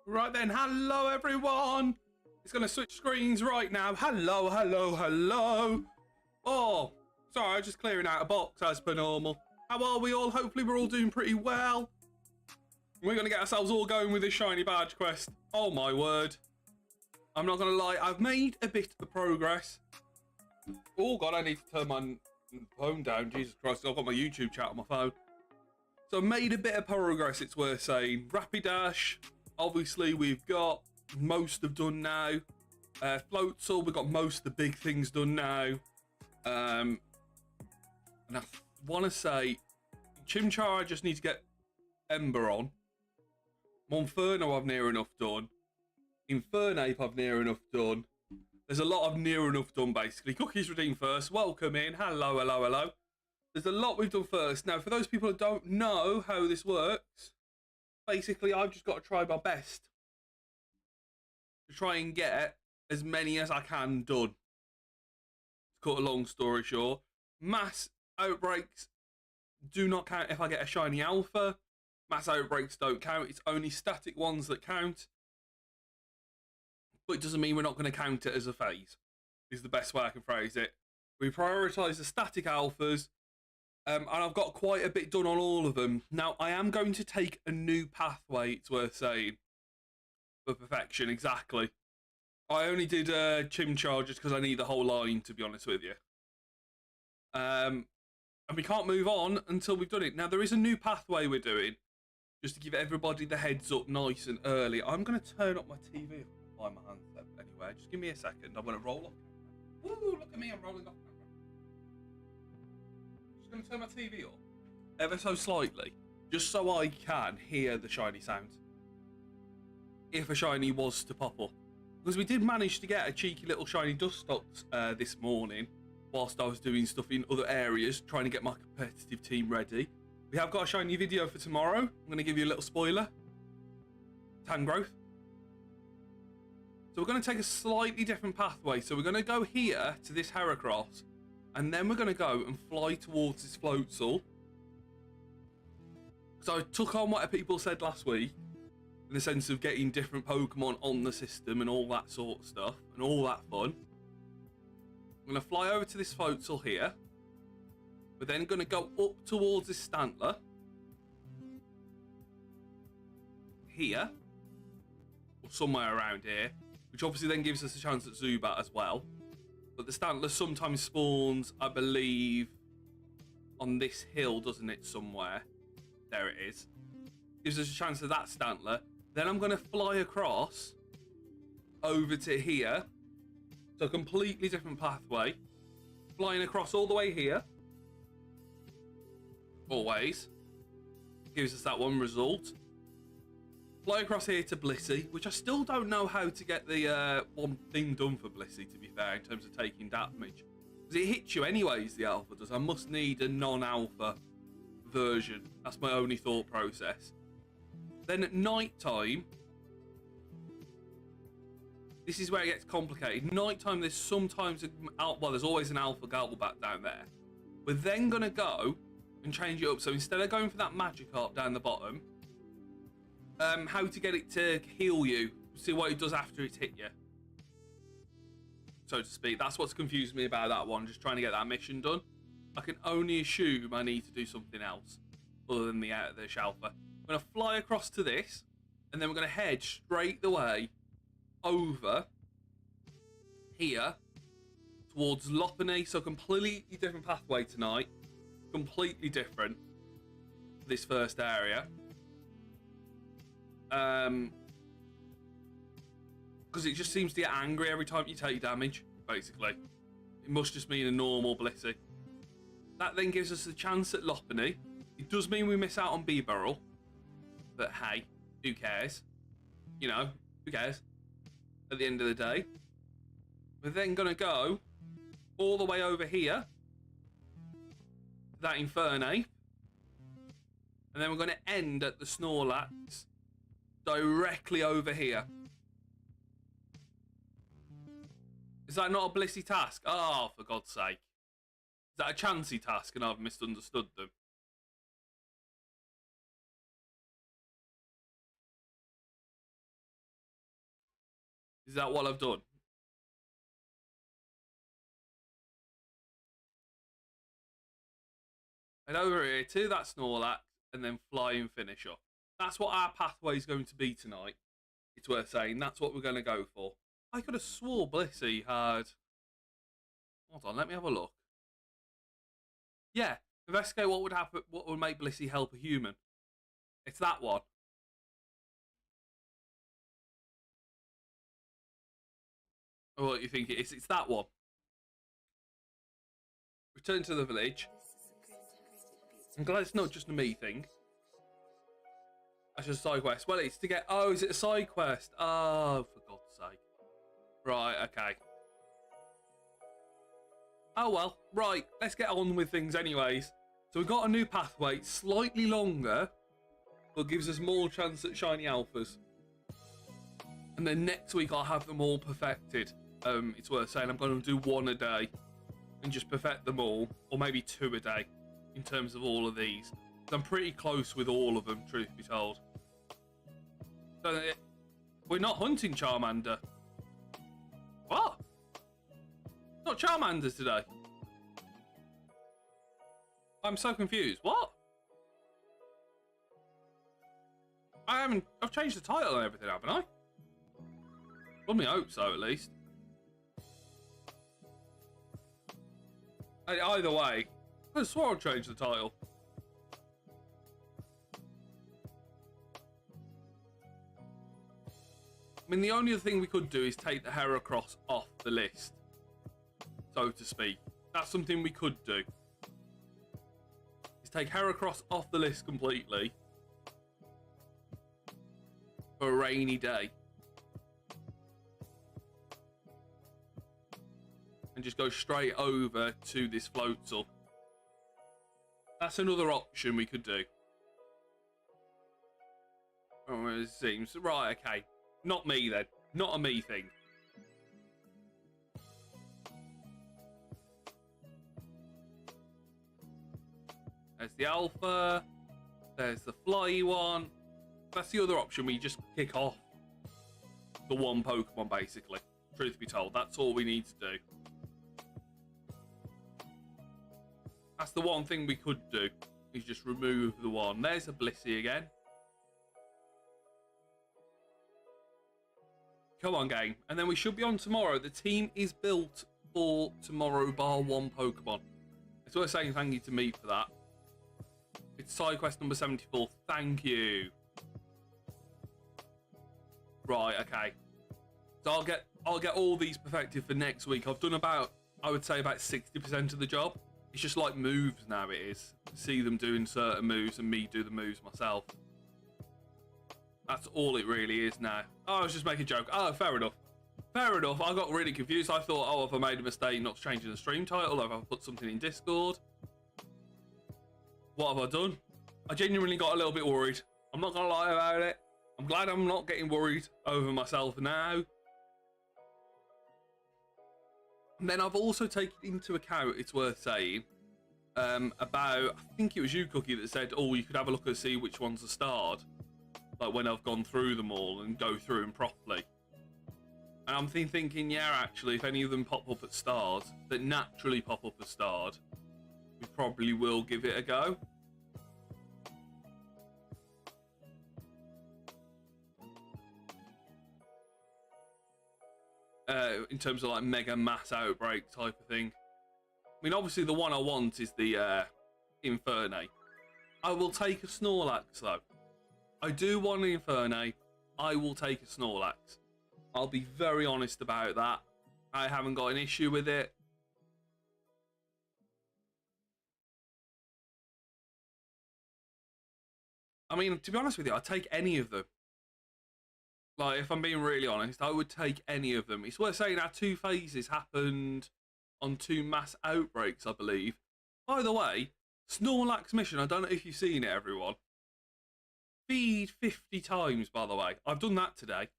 Right then, hello everyone. It's going to switch screens right now. Hello, hello, hello. Oh, sorry, I was just clearing out a box as per normal. How are we all? Hopefully we're all doing pretty well. We're going to get ourselves all going with this shiny badge quest. Oh my word. I'm not going to lie, I've made a bit of progress. Oh God, I need to turn my phone down. Jesus Christ, I've got my YouTube chat on my phone. So I've made a bit of progress, it's worth saying. Rapidash, obviously we've got most of done now. Floatzel, we've got most of the big things done now. And I want to say, Chimchar, I just need to get Ember on. Monferno I've near enough done. Infernape I've near enough done. There's a lot of near enough done, basically. Cookies redeemed first. Welcome in. Hello, hello, hello. There's a lot we've done first. Now, for those people who don't know how this works, basically, I've just got to try my best to try and get as many as I can done. To cut a long story short, mass outbreaks do not count if I get a shiny alpha. Mass outbreaks don't count. It's only static ones that count. But it doesn't mean we're not going to count it as a phase, is the best way I can phrase it. We prioritise the static alphas, and I've got quite a bit done on all of them. Now, I am going to take a new pathway, it's worth saying, for perfection, exactly. I only did Chimchar just because I need the whole line, to be honest with you. And we can't move on until we've done it. Now, there is a new pathway we're doing, just to give everybody the heads up nice and early. I'm going to turn up my TV by my handset anyway. Just give me a second. I'm going to roll off. Woo, look at me, I'm rolling off camera. Just going to turn my TV off ever so slightly, just so I can hear the shiny sound. If a shiny was to pop up. Because we did manage to get a cheeky little shiny Dustox this morning, whilst I was doing stuff in other areas, trying to get my competitive team ready. We have got a shiny video for tomorrow. I'm going to give you a little spoiler. Tangrowth. So we're going to take a slightly different pathway. So we're going to go here to this Heracross, and then we're going to go and fly towards this Floatzel. So I took on what people said last week, in the sense of getting different Pokemon on the system and all that sort of stuff, and all that fun. I'm going to fly over to this Floatzel here. We're then going to go up towards this Stantler. Here. Or somewhere around here. Which obviously then gives us a chance at Zubat as well. But the Stantler sometimes spawns, I believe, on this hill, doesn't it, somewhere? There it is. Gives us a chance of that Stantler. Then I'm going to fly across over to here. So a completely different pathway. Flying across all the way here. Always. Gives us that one result. Fly across here to Blissey, which I still don't know how to get the one thing done for Blissey, to be fair, in terms of taking damage. Because it hits you anyways, the alpha does. I must need a non-alpha version. That's my only thought process. Then at night time, this is where it gets complicated. Night time, there's sometimes, well, there's always an alpha Galbabat down there. We're then going to go and change it up. So instead of going for that Magikarp down the bottom, how to get it to heal you, see what it does after it's hit you, so to speak. That's what's confused me about that one, just trying to get that mission done. I can only assume I need to do something else other than the Shalfa. I'm going to fly across to this, and then we're going to head straight the way over here towards Lopunny. So completely different pathway tonight, completely different, this first area. Because it just seems to get angry every time you take damage, basically. It must just mean a normal Blissey. That then gives us a chance at Lopunny. It does mean we miss out on Bibarel. But hey, who cares? You know, who cares? At the end of the day. We're then going to go all the way over here. That Infernape. And then we're going to end at the Snorlax. Directly over here. Is that not a Blissey task? Oh, for God's sake. Is that a Chansey task and I've misunderstood them? Is that what I've done? Head over here to that Snorlax and then fly and finish up. That's what our pathway is going to be tonight. It's worth saying. That's what we're going to go for. I could have swore Blissey had... Hold on, let me have a look. Yeah, investigate what would happen, what would make Blissey help a human. It's that one. Or what you think it is? It's that one. Return to the village. I'm glad it's not just a me thing. That's just a side quest. Well, it's to get... Oh, is it a side quest? Oh, for God's sake. Right, okay. Oh, well. Right, let's get on with things anyways. So we've got a new pathway. Slightly longer, but gives us more chance at shiny alphas. And then next week I'll have them all perfected. It's worth saying I'm going to do one a day and just perfect them all. Or maybe 2 a day in terms of all of these. I'm pretty close with all of them, truth be told. So, we're not hunting Charmander. What? Not Charmander today. I'm so confused. What? I've changed the title and everything, haven't I? Well, I hope so, at least. Either way, I swore I'd change the title. I mean, the only other thing we could do is take the Heracross off the list, so to speak. That's something we could do. Is take Heracross off the list completely for a rainy day. And just go straight over to this Floatzel. That's another option we could do. Oh, it seems. Right, okay. Not me then. Not a me thing. There's the alpha. There's the fly one. That's the other option. We just kick off the one Pokemon, basically. Truth be told, that's all we need to do. That's the one thing we could do, is just remove the one. There's a Blissey again. Come on, game. And then we should be on tomorrow. The team is built for tomorrow, bar one Pokemon. It's worth saying thank you to me for that. It's side quest number 74. Thank you. Right, okay. So I'll get all these perfected for next week. I've done about, I would say, about 60% of the job. It's just like moves now, it is. See them doing certain moves and me do the moves myself. That's all it really is now. Oh, I was just making a joke. Oh, fair enough. Fair enough. I got really confused. I thought, oh, if I made a mistake not changing the stream title, or if I put something in Discord. What have I done? I genuinely got a little bit worried. I'm not going to lie about it. I'm glad I'm not getting worried over myself now. And then I've also taken into account, it's worth saying, about, I think it was you, Cookie, that said, oh, you could have a look and see which ones are starred. Like when I've gone through them all and go through them properly. And I'm thinking, yeah, actually, if any of them pop up at starred, that naturally pop up as starred, we probably will give it a go. In terms of like mega mass outbreak type of thing. I mean, obviously the one I want is the Infernape. I will take a Snorlax though. I do want an Infernape. I will take a Snorlax. I'll be very honest about that. I haven't got an issue with it. I mean, to be honest with you, I'd take any of them. Like, if I'm being really honest, I would take any of them. It's worth saying our 2 phases happened on 2 mass outbreaks, I believe. By the way, Snorlax mission, I don't know if you've seen it, everyone. Feed 50 times, by the way. I've done that today.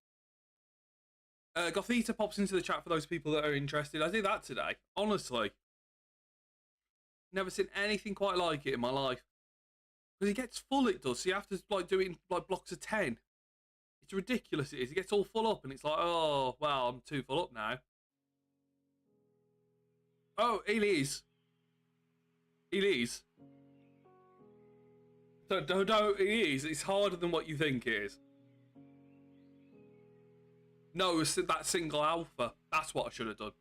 Gothita pops into the chat for those people that are interested. I did that today, honestly. Never seen anything quite like it in my life. Because it gets full, it does. So you have to like do it in like blocks of 10. It's ridiculous. It is. It gets all full up, and it's like, oh, well, I'm too full up now. Oh, it is. It is. Don't, it is. It's harder than what you think it is. No, it's that single alpha. That's what I should have done.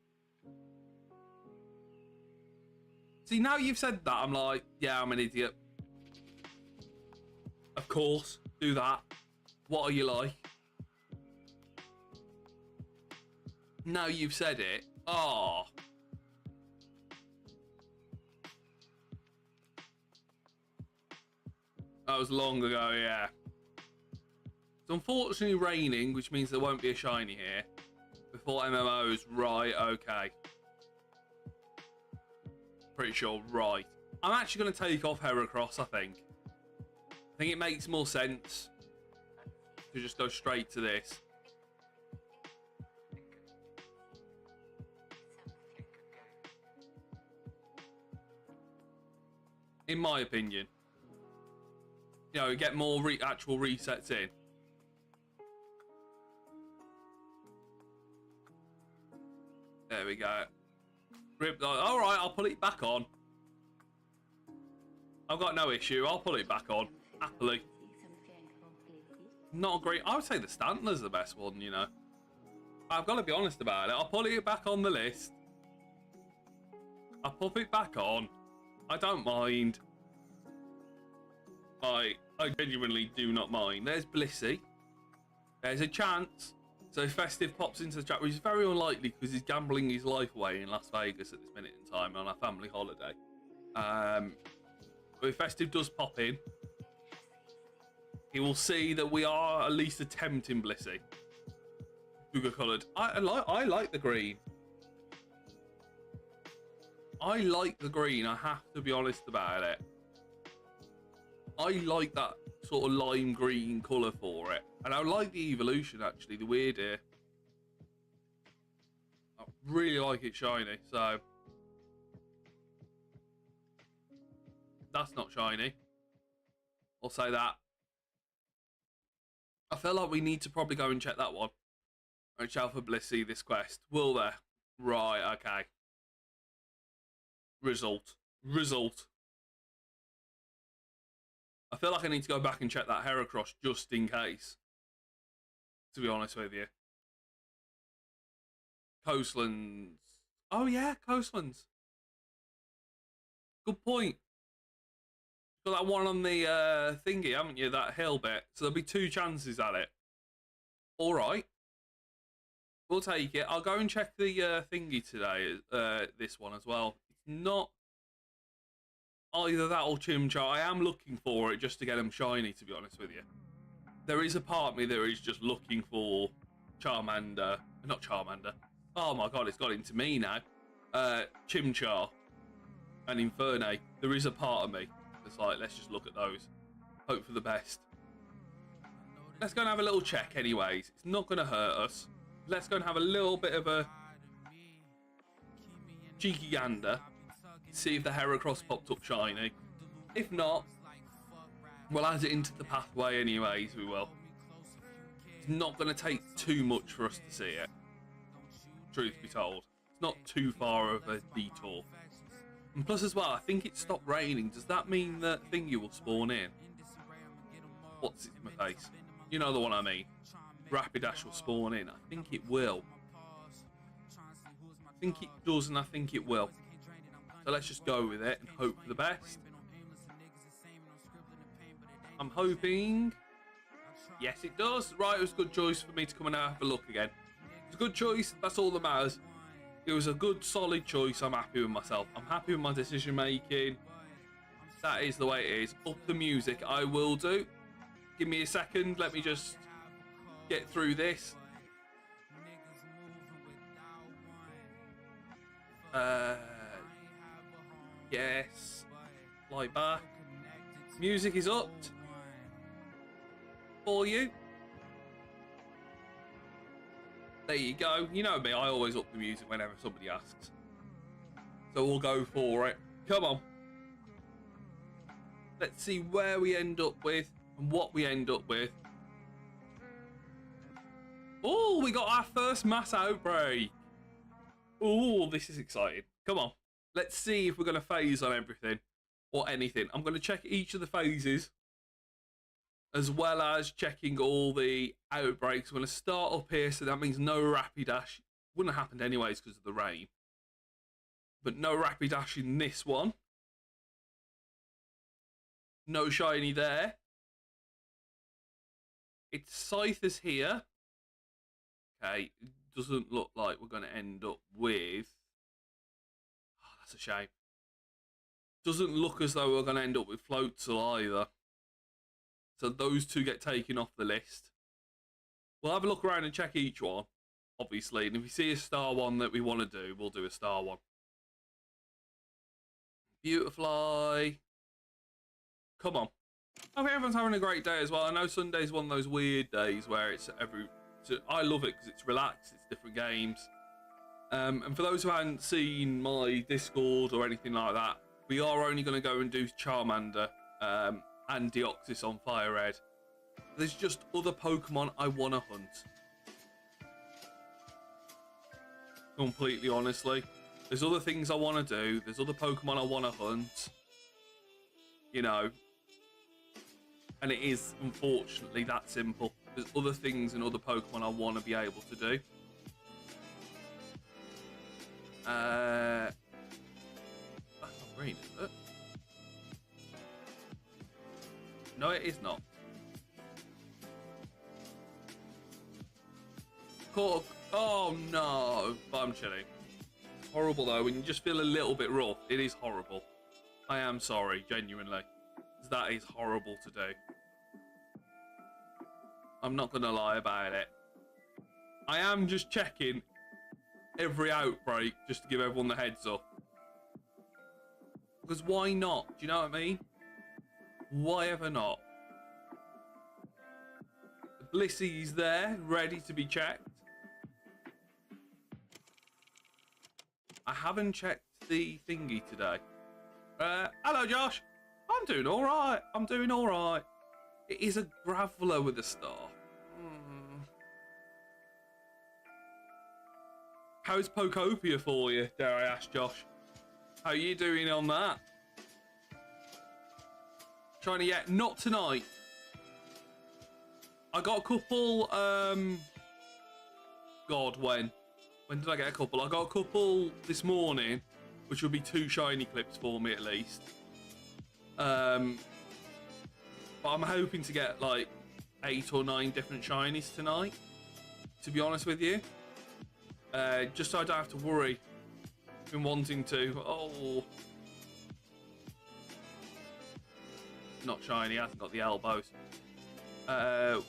See, now you've said that, I'm like, yeah, I'm an idiot. Of course, do that. What are you like? Now you've said it. Oh. That was long ago, yeah. It's unfortunately raining, which means there won't be a shiny here. Before MMOs, right, okay. Pretty sure, right. I'm actually going to take off Heracross, I think. I think it makes more sense to just go straight to this. In my opinion. You know, get more actual resets in. There we go. All right, I'll put it back on. I've got no issue. I'll put it back on happily. Not great. I would say the Stantler's the best one. You know, I've got to be honest about it. I'll put it back on the list. I'll pop it back on. I don't mind. I genuinely do not mind. There's Blissey. There's a chance. So Festive pops into the chat, which is very unlikely because he's gambling his life away in Las Vegas at this minute in time on a family holiday. But if Festive does pop in, he will see that we are at least attempting Blissey. Cougar coloured. I like the green. I like the green. I have to be honest about it. I like that sort of lime green colour for it. And I like the evolution, actually, the weird ear. I really like it shiny, so... That's not shiny. I'll say that. I feel like we need to probably go and check that one. Reach out for Blissey this quest. Will there? Right, okay. Result. I feel like I need to go back and check that Heracross just in case. To be honest with you. Coastlands. Oh yeah, Coastlands. Good point. Got that one on the thingy, haven't you? That hill bit. So there'll be 2 chances at it. Alright. We'll take it. I'll go and check the thingy today. This one as well. It's not either that or Chimchar. I am looking for it just to get them shiny, to be honest with you. There is a part of me that is just looking for Charmander. Not Charmander. Oh my god, it's got into me now. Chimchar and Infernape. There is a part of me that's like, let's just look at those. Hope for the best. Let's go and have a little check anyways. It's not going to hurt us. Let's go and have a little bit of a cheeky gander. See if the Heracross popped up shiny. If not, we'll add it into the pathway anyways, we will. It's not going to take too much for us to see it. Truth be told. It's not too far of a detour. And plus as well, I think it stopped raining. Does that mean that thingy will spawn in? What's it in my face? You know the one I mean. Rapidash will spawn in. I think it will. I think it does and I think it will. So let's just go with it and hope for the best. I'm hoping... Yes, it does. Right, it was a good choice for me to come and have a look again. It's a good choice. That's all that matters. It was a good, solid choice. I'm happy with myself. I'm happy with my decision making. That is the way it is. Up the music, I will do. Give me a second. Let me just get through this. Yes. Fly back. Music is up for you. There you go. You know me, I always up the music whenever somebody asks. So we'll go for it. Come on. Let's see where we end up with and what we end up with. Oh, we got our first mass outbreak. Oh, this is exciting. Come on. Let's see if we're going to phase on everything or anything. I'm going to check each of the phases as well as checking all the outbreaks. I'm going to start up here, so that means no Rapidash. Wouldn't have happened anyways because of the rain. But no Rapidash in this one. No shiny there. It's Scythers here. Okay, it doesn't look like we're going to end up with... Oh, that's a shame. Doesn't look as though we're going to end up with Floatzel either. So those two get taken off the list. We'll have a look around and check each one, obviously. And if we see a star one that we want to do, we'll do a star one. Beautifly. Come on. I hope everyone's having a great day as well. I know Sunday's one of those weird days where it's I love it because it's relaxed, it's different games. And for those who haven't seen my Discord or anything like that, we are only going to go and do Charmander and Deoxys on Fire Red. There's just other Pokemon I want to hunt. Completely honestly. There's other things I want to do. There's other Pokemon I want to hunt. You know. And it is, unfortunately, that simple. There's other things and other Pokemon I want to be able to do. That's not green, is it? No, it is not. Oh no, but I'm chilling. It's horrible though, when you just feel a little bit rough. It is horrible. I am sorry, genuinely. That is horrible to do. I'm not gonna lie about it. I am just checking every outbreak just to give everyone the heads up. Because why not? Do you know what I mean? Why ever not? The Blissey's there, ready to be checked. I haven't checked the thingy today. Hello, Josh. I'm doing all right. I'm doing all right. It is a Graveler with a star. How's Pokopia for you, dare I ask, Josh? How are you doing on that? Trying to get... Not tonight. I got a couple... God, when? When did I get a couple? I got a couple this morning, which will be 2 shiny clips for me at least. But I'm hoping to get like 8 or 9 different shinies tonight, to be honest with you. Just so I don't have to worry. Been wanting to. Oh, not shiny, hasn't got the elbows.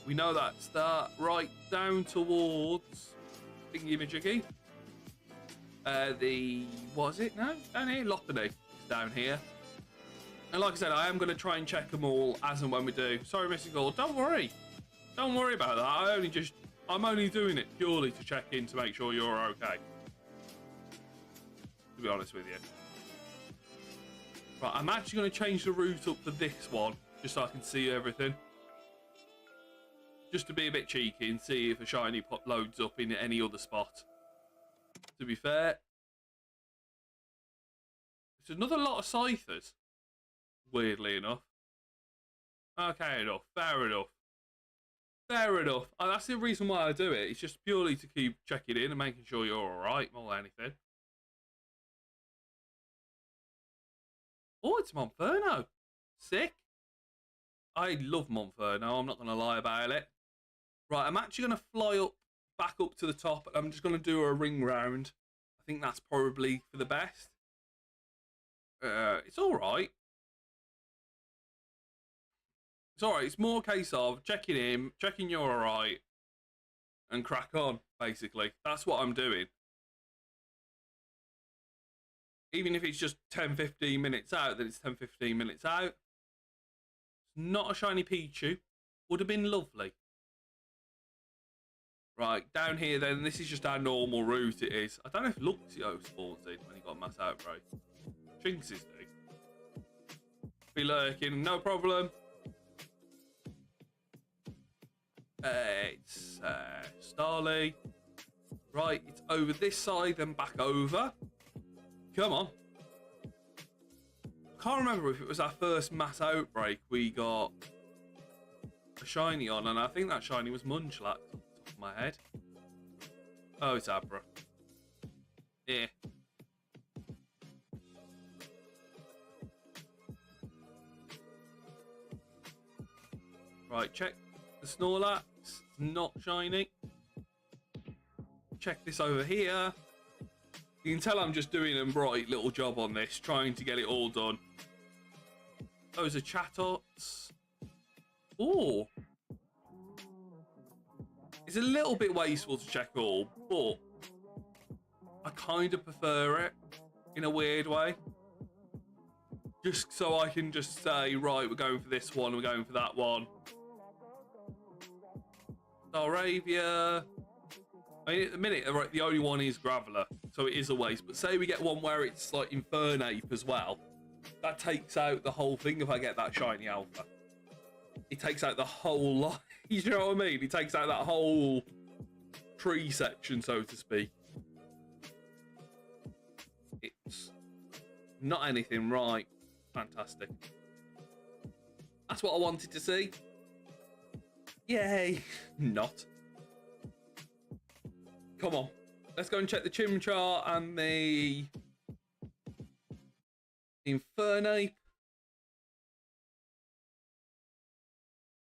We know that's that right down towards Thingy-Majiggy. What is it now? Down here, Lopunny is down here. And like I said, I am going to try and check them all as and when we do. Sorry, Missy Gold. Don't worry. Don't worry about that. I'm only doing it purely to check in to make sure you're okay. To be honest with you. Right, I'm actually going to change the route up for this one, just so I can see everything. Just to be a bit cheeky and see if a shiny loads up in any other spot. To be fair. It's another lot of Scythers. Weirdly enough. Okay, enough. Fair enough. Fair enough. And that's the reason why I do it. It's just purely to keep checking in and making sure you're alright more than anything. Oh, it's Monferno. Sick. I love Monferno. I'm not going to lie about it. Right, I'm actually going to fly up, back up to the top. And I'm just going to do a ring round. I think that's probably for the best. It's alright. It's alright. It's more a case of checking in, checking you're alright, and crack on, basically. That's what I'm doing. Even if it's just 10-15 minutes out, then it's 10-15 minutes out. It's not a shiny Pichu. Would have been lovely. Right, down here then, this is just our normal route it is. I don't know if Luxio spawns in when he got mass outbreak. Jinxes do. Be lurking, no problem. It's Starly. Right, it's over this side, then back over. Come on. Can't remember if it was our first mass outbreak we got a shiny on, and I think that shiny was Munchlax off the top of my head. Oh, it's Abra. Yeah. Right, check the Snorlax. It's not shiny. Check this over here. You can tell I'm just doing a bright little job on this, trying to get it all done. Those are Chatots. Ooh. It's a little bit wasteful to check all, but I kind of prefer it in a weird way. Just so I can just say, right, we're going for this one, we're going for that one. Staravia. I mean, at the minute, right, the only one is Graveler, so it is a waste. But say we get one where it's like Infernape as well. That takes out the whole thing if I get that shiny alpha. It takes out the whole lot. You know what I mean? It takes out that whole tree section, so to speak. It's not anything right. Fantastic. That's what I wanted to see. Yay. Not. Come on. Let's go and check the Chimchar and the Infernape.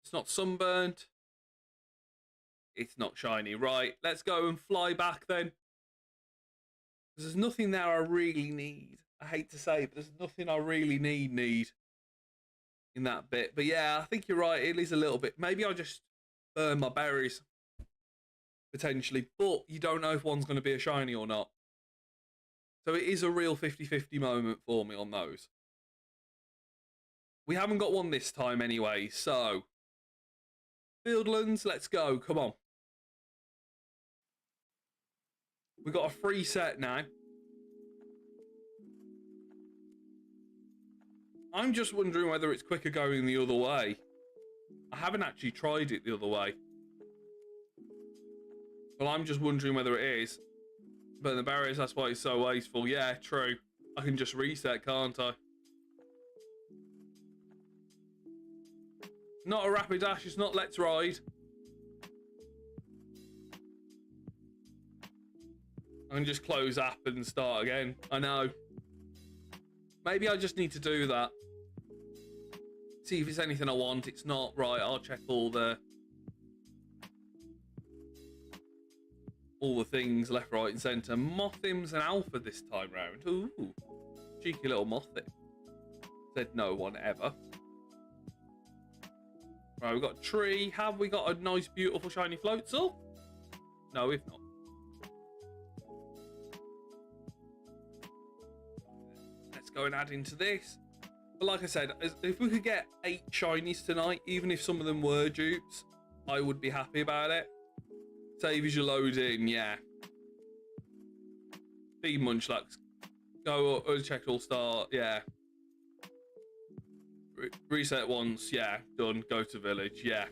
It's not sunburned. It's not shiny. Right, let's go and fly back then. There's nothing there I really need. I hate to say, but there's nothing I really need in that bit. But yeah, I think you're right. It is a little bit. Maybe I'll just burn my berries. Potentially. But you don't know if one's going to be a shiny or not. So it is a real 50-50 moment for me on those. We haven't got one this time anyway, so Fieldlands, let's go. Come on. We've got a free set now. I'm just wondering whether it's quicker going the other way. I haven't actually tried it the other way. Well, I'm just wondering whether it is. But the barriers, that's why it's so wasteful. Yeah, true. I can just reset, can't I? Not a rapid dash, it's not let's ride. I can just close app and start again. I know. Maybe I just need to do that. See if it's anything I want. It's not. Right, I'll check all the things left, right and centre. Mothim's an alpha this time round. Ooh. Cheeky little Mothim. Said no one ever. Right, we've got a tree. Have we got a nice, beautiful, shiny Floatzel? No, we've not. Let's go and add into this. But like I said, if we could get 8 shinies tonight, even if some of them were dupes, I would be happy about it. Save as you load in, yeah. Feed Munchlax. Go check all start, yeah. Reset once, yeah. Done. Go to village, yeah.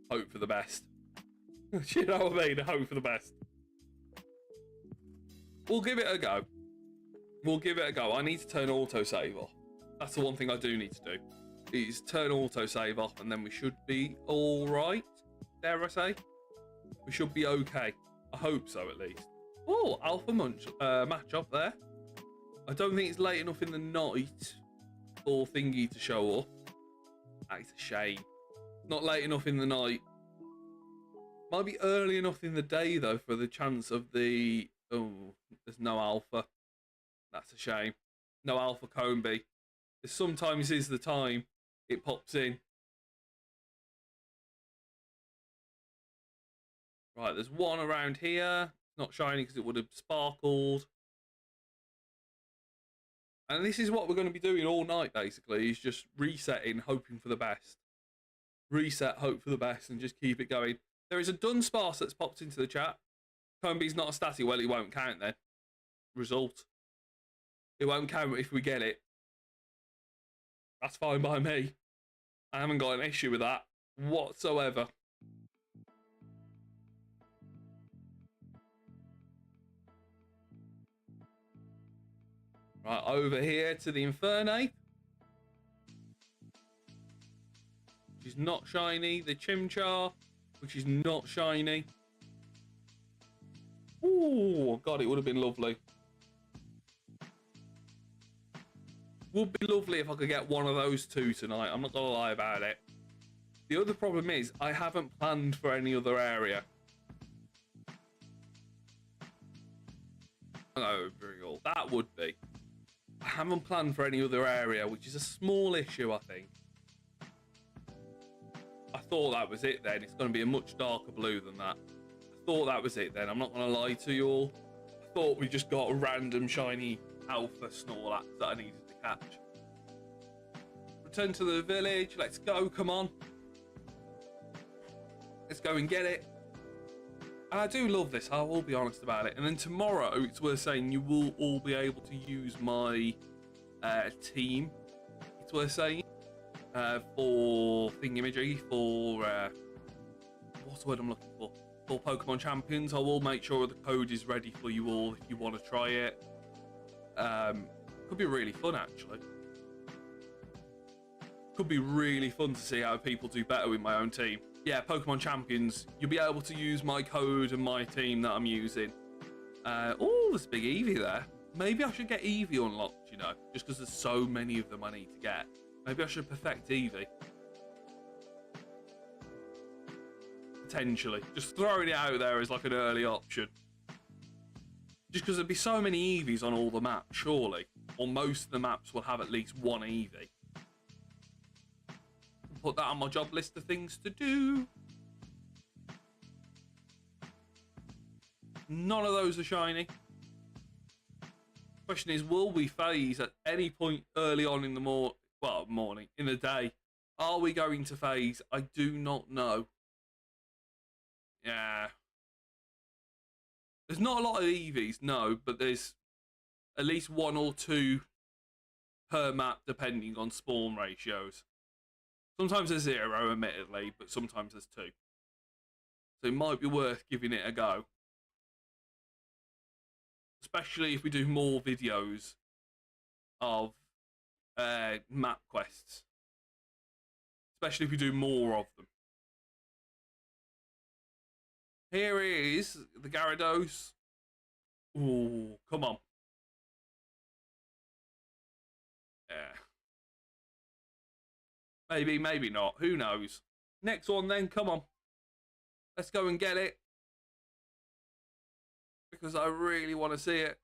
Hope for the best. You know what I mean? Hope for the best. We'll give it a go. We'll give it a go. I need to turn autosave off. That's the one thing I do need to do. Is turn autosave off, and then we should be all right. Dare I say? We should be okay. I hope so, at least. Oh, Alpha Munch match up there. I don't think it's late enough in the night for Thingy to show up. That is a shame. Not late enough in the night. Might be early enough in the day, though, for the chance of the... Oh, there's no Alpha. That's a shame. No Alpha Combee. This sometimes is the time it pops in. Right, there's one around here. Not shiny because it would have sparkled. And this is what we're going to be doing all night, basically, is just resetting, hoping for the best. Reset, hope for the best, and just keep it going. There is a Dunsparce that's popped into the chat. Combee's not a static. Well, it won't count then. Result. It won't count if we get it. That's fine by me. I haven't got an issue with that whatsoever. Right, over here to the Infernape. Which is not shiny. The Chimchar, which is not shiny. Ooh, God, it would have been lovely. Would be lovely if I could get one of those two tonight. I'm not going to lie about it. The other problem is I haven't planned for any other area. Oh, Briggle. That would be. I haven't planned for any other area, which is a small issue, I think. I thought that was it then. It's going to be a much darker blue than that. I thought that was it then. I'm not going to lie to you all. I thought we just got a random shiny alpha Snorlax that I needed to catch. Return to the village. Let's go. Come on. Let's go and get it. And I do love this. I will be honest about it. And then tomorrow, it's worth saying you will all be able to use my team. It's worth saying for Thingamajig, for what's the word I'm looking for? For Pokemon Champions. I will make sure the code is ready for you all if you want to try it. Could be really fun, actually. Could be really fun to see how people do better with my own team. Yeah, Pokemon Champions, you'll be able to use my code and my team that I'm using. Oh, there's a big Eevee there. Maybe I should get Eevee unlocked, you know, just because there's so many of them I need to get. Maybe I should perfect Eevee. Potentially. Just throwing it out there as like an early option. Just because there'd be so many Eevees on all the maps, surely. Or most of the maps will have at least one Eevee. Put that on my job list of things to do. None of those are shiny. Question is, will we phase at any point early on in the morning, in the day? Are we going to phase? I do not know. Yeah. There's not a lot of EVs, no, but there's at least one or two per map depending on spawn ratios. Sometimes there's 0, admittedly, but sometimes there's 2. So it might be worth giving it a go. Especially if we do more videos of map quests. Especially if we do more of them. Here is the Gyarados. Ooh, come on. Yeah. Maybe, maybe not. Who knows? Next one then, come on. Let's go and get it. Because I really want to see it.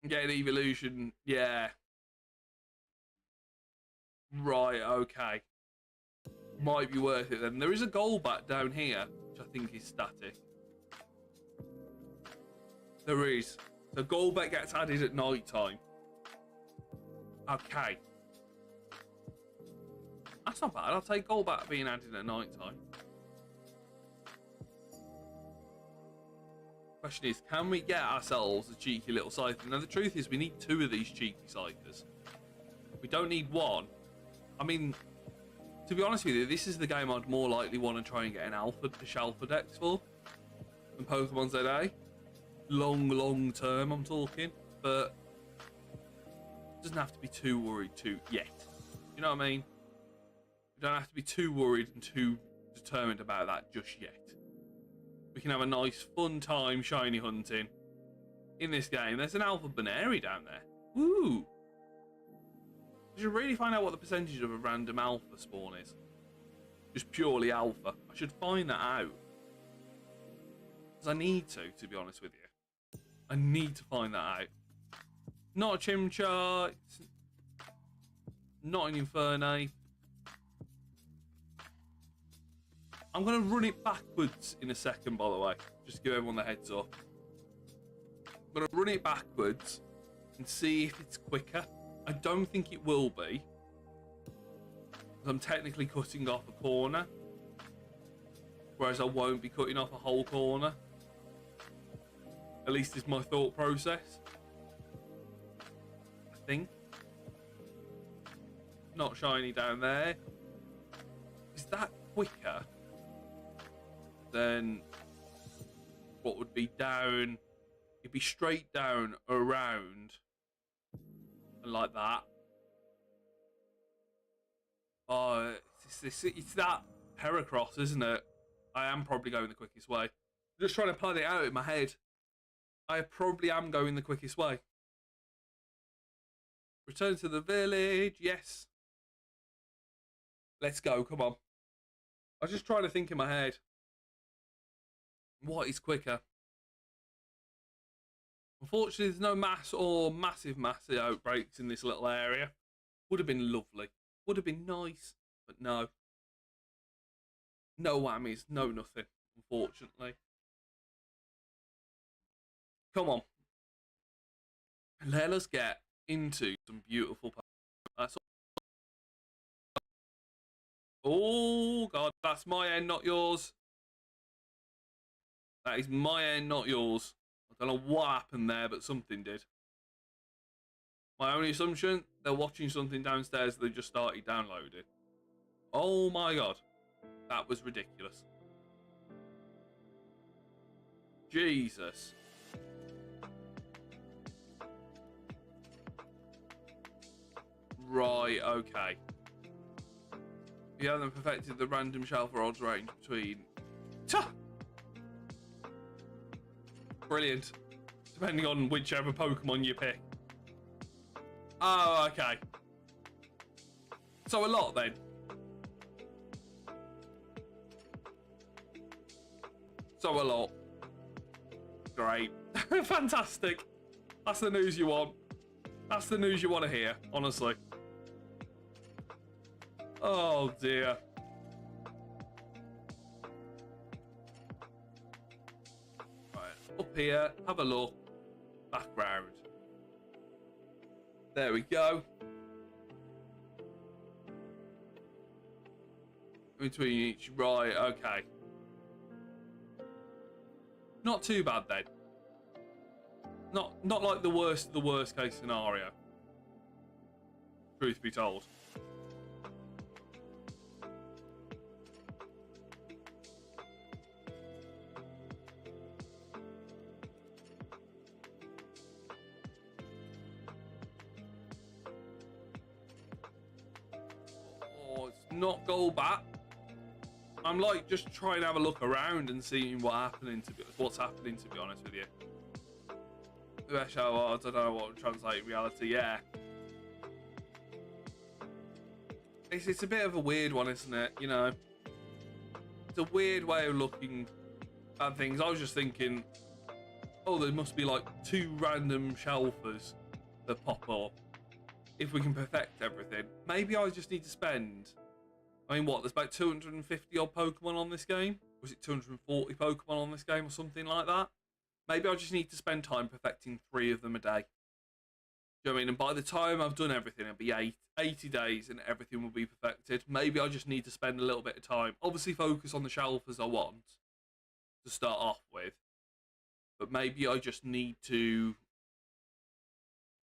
Get an evolution. Yeah. Right, okay. Might be worth it then. There is a Golbat down here, which I think is static. There is. So Golbat gets added at night time. Okay. That's not bad. I'll take Golbat being added at night time. Question is, can we get ourselves a cheeky little Scyther? Now the truth is we need 2 of these cheeky Scythers. We don't need 1. I mean, to be honest with you, this is the game I'd more likely want to try and get an Alpha Dex for than Pokemon ZA. Long term I'm talking, but it doesn't have to be too worried yet. You know what I mean? We don't have to be too worried and too determined about that just yet. We can have a nice fun time shiny hunting in this game. There's an Alpha Baneri down there. Woo! I should really find out what the percentage of a random Alpha spawn is. Just purely Alpha. I should find that out. Because I need to be honest with you. I need to find that out. Not a Chimchar. Not an Infernape. I'm going to run it backwards in a second, by the way. Just to give everyone the heads up. I'm going to run it backwards and see if it's quicker. I don't think it will be. Because I'm technically cutting off a corner. Whereas I won't be cutting off a whole corner. At least is my thought process. I think. Not shiny down there. is that quicker than what would be down? It'd be straight down around and like that. Oh, it's that Heracross, isn't it? I am probably going the quickest way. Just trying to plan it out in my head. I probably am going the quickest way. Return to the village. Yes. Let's go. Come on. I was just trying to think in my head. What is quicker? Unfortunately, there's no mass or massive outbreaks in this little area. Would have been lovely. Would have been nice. But no. No whammies. No nothing. Unfortunately. Come on. Let us get into some beautiful. That's all. Oh, God. That's my end, not yours. That is my end, not yours. I don't know what happened there, but something did. My only assumption, they're watching something downstairs that they just started downloading. Oh my God. That was ridiculous. Jesus. Right, okay. You haven't perfected the random shelf or odds range between... Brilliant. Depending on whichever Pokemon you pick. Oh, okay. So a lot then. So a lot. Great. Fantastic. That's the news you want. That's the news you want to hear, honestly. Oh dear. Up here, have a look. Background. There we go. Between each, right, okay. Not too bad then. Not like the worst of the worst case scenario. Truth be told. Not Golbat. I'm like just trying to have a look around and seeing what's happening to be honest with you. I don't know what would translate in reality. Yeah, it's a bit of a weird one, isn't it? You know, it's a weird way of looking at things. I was just thinking, oh, there must be like 2 random shelfers that pop up if we can perfect everything. Maybe I just need to spend. I mean, what? There's about 250 odd Pokemon on this game? Was it 240 Pokemon on this game or something like that? Maybe I just need to spend time perfecting 3 of them a day. Do you know what I mean? And by the time I've done everything, it'll be 80 days and everything will be perfected. Maybe I just need to spend a little bit of time. Obviously focus on the shelf as I want to start off with. But maybe I just need to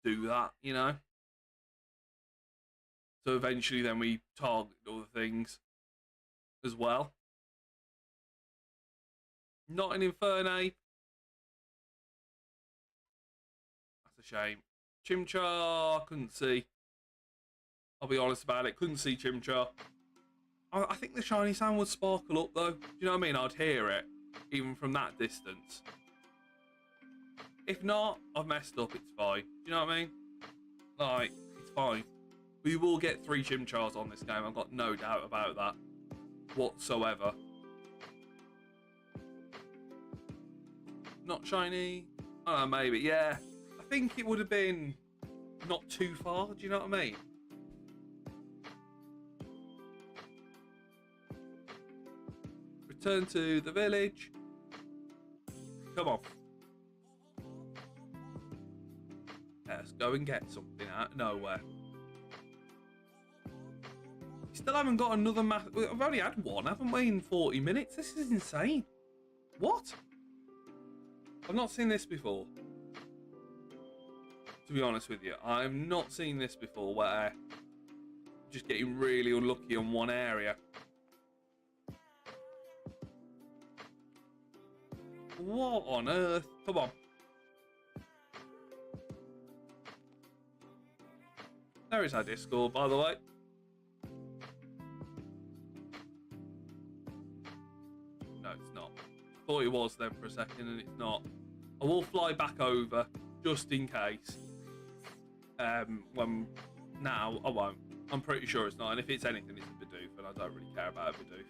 do that, you know? So eventually then we target other things as well. Not an Infernape. That's a shame. Chimchar, couldn't see. I'll be honest about it, couldn't see Chimchar. I think the shiny sound would sparkle up though. Do you know what I mean? I'd hear it, even from that distance. If not, I've messed up, it's fine. Do you know what I mean? Like, it's fine. We will get 3 Chimchars on this game. I've got no doubt about that whatsoever. Not shiny. I don't know, maybe. Yeah. I think it would have been not too far. Do you know what I mean? Return to the village. Come on. Let's go and get something out of nowhere. Still haven't got another We've only had one, haven't we, in 40 minutes? This is insane. What? I've not seen this before. To be honest with you, I've not seen this before where just getting really unlucky on one area. what on earth? Come on. There is our Discord, by the way. No, it's not. I thought it was then for a second, and it's not. I will fly back over, just in case. Now, I won't. I'm pretty sure it's not, and if it's anything, it's a Bidoof, and I don't really care about a Bidoof,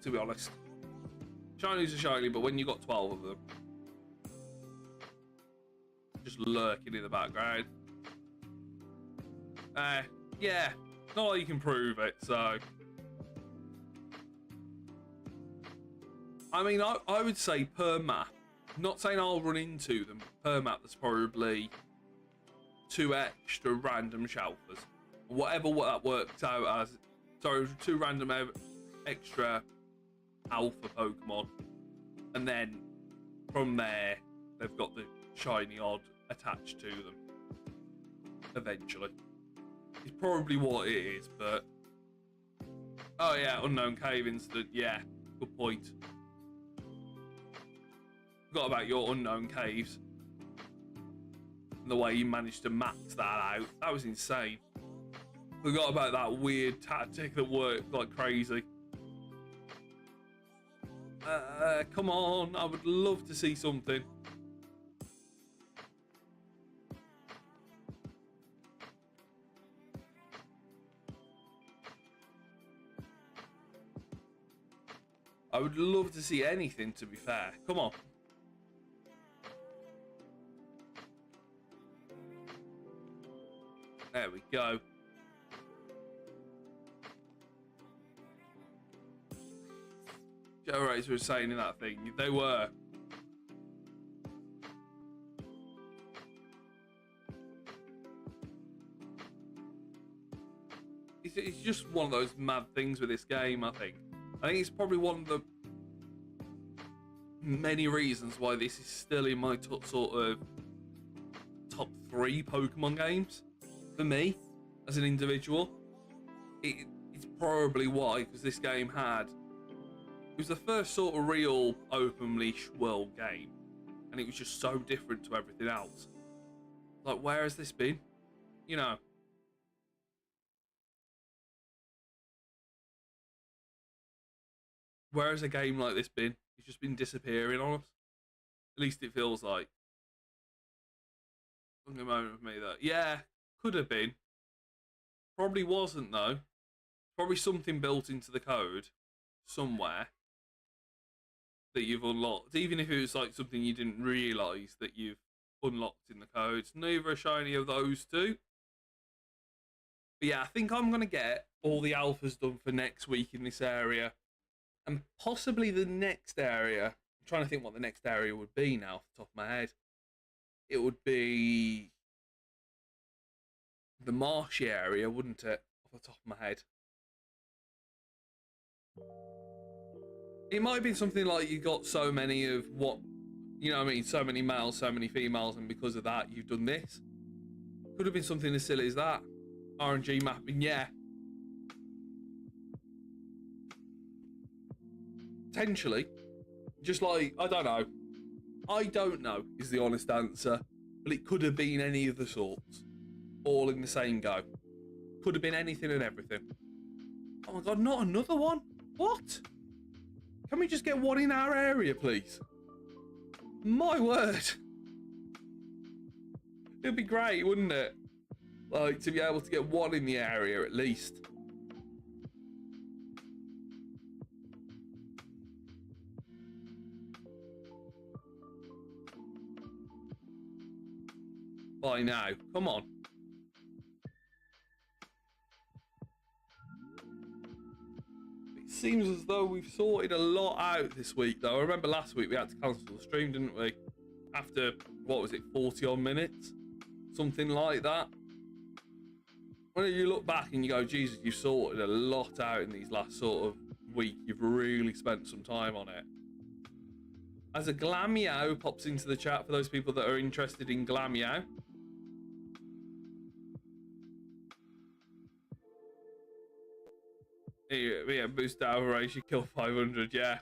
to be honest. Shinies are shiny, but when you got 12 of them, just lurking in the background. Yeah, not like you can prove it, so. I mean, I would say per map, not saying I'll run into them, but per map, there's probably 2 extra random Shalfers. Whatever what that works out as. Sorry, 2 random extra alpha Pokemon. And then from there, they've got the shiny odd attached to them. Eventually. It's probably what it is, but. Oh, yeah, Unknown Cave Incident. Yeah, good point. Forgot about your Unknown Caves. And the way you managed to max that out. That was insane. Forgot about that weird tactic that worked like crazy. Come on, I would love to see something. I would love to see anything, to be fair. Come on. There we go. Joe Rays were saying in that thing, they were. It's just one of those mad things with this game, I think. I think it's probably one of the many reasons why this is still in my sort of top 3 Pokemon games for me as an individual. It's probably why, because this game it was the first sort of real open leash world game, and it was just so different to everything else. Like, where has this been? You know. Where has a game like this been? It's just been disappearing on us. At least it feels like. A moment with me that, yeah, could have been. Probably wasn't though. Probably something built into the code somewhere that you've unlocked, even if it was like something you didn't realise that you've unlocked in the codes. Neither are shiny of those 2. But yeah, I think I'm going to get all the alphas done for next week in this area. And possibly the next area. I'm trying to think what the next area would be now off the top of my head. It would be the marshy area, wouldn't it? Off the top of my head. It might have been something like you got so many of what, you know what I mean, so many males, so many females, and because of that, you've done this. Could have been something as silly as that. RNG mapping, yeah. Potentially. Just like, I don't know. I don't know is the honest answer. But it could have been any of the sorts. All in the same go. Could have been anything and everything. Oh my god, not another one? What? Can we just get one in our area, please? My word. It'd be great, wouldn't it? Like, to be able to get one in the area at least. By now. Come on. Seems as though we've sorted a lot out this week, though. I remember last week we had to cancel the stream, didn't we? After, what was it, 40 odd minutes? Something like that. When you look back and you go, Jesus, you've sorted a lot out in these last sort of week. You've really spent some time on it. As a Glameow pops into the chat for those people that are interested in Glameow. Yeah, boost our race, you kill 500, yeah.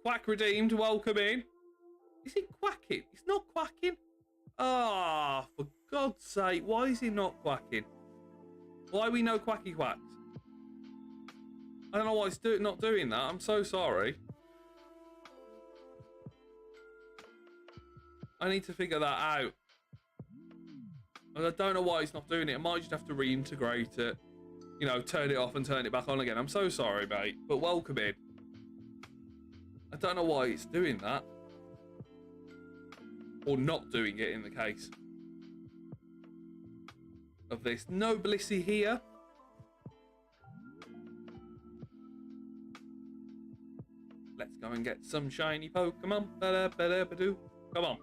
Quack redeemed, welcome in. Is he quacking? He's not quacking. Ah, oh, for God's sake, why is he not quacking? Why are we no quacky quacks? I don't know why he's not doing that. I'm so sorry. I need to figure that out. I don't know why he's not doing it. I might just have to reintegrate it. You know, turn it off and turn it back on again. I'm so sorry, mate. But welcome in. I don't know why it's doing that. Or not doing it in the case of this. No Blissey here. Let's go and get some shiny Pokemon. Come on.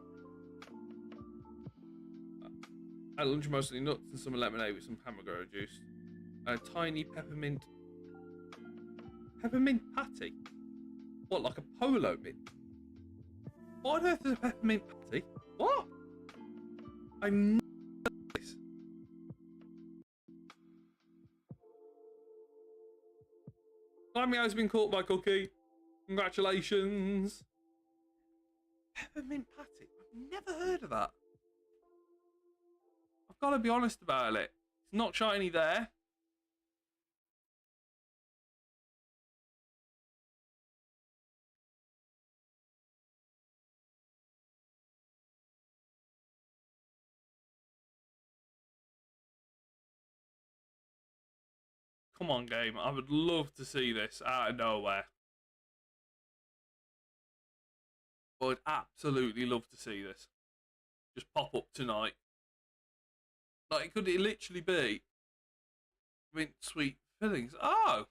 At lunch, mostly nuts and some lemonade with some pomegranate juice. A tiny peppermint patty. What, like a polo mint? What on earth is a peppermint patty? What? I'm this. Glammy has been caught by Cookie. Congratulations. Peppermint patty. I've never heard of that. I've got to be honest about it. It's not shiny there. Come on, game. I would love to see this out of nowhere. I would absolutely love to see this. Just pop up tonight. Like, could it literally be mint sweet fillings? Oh!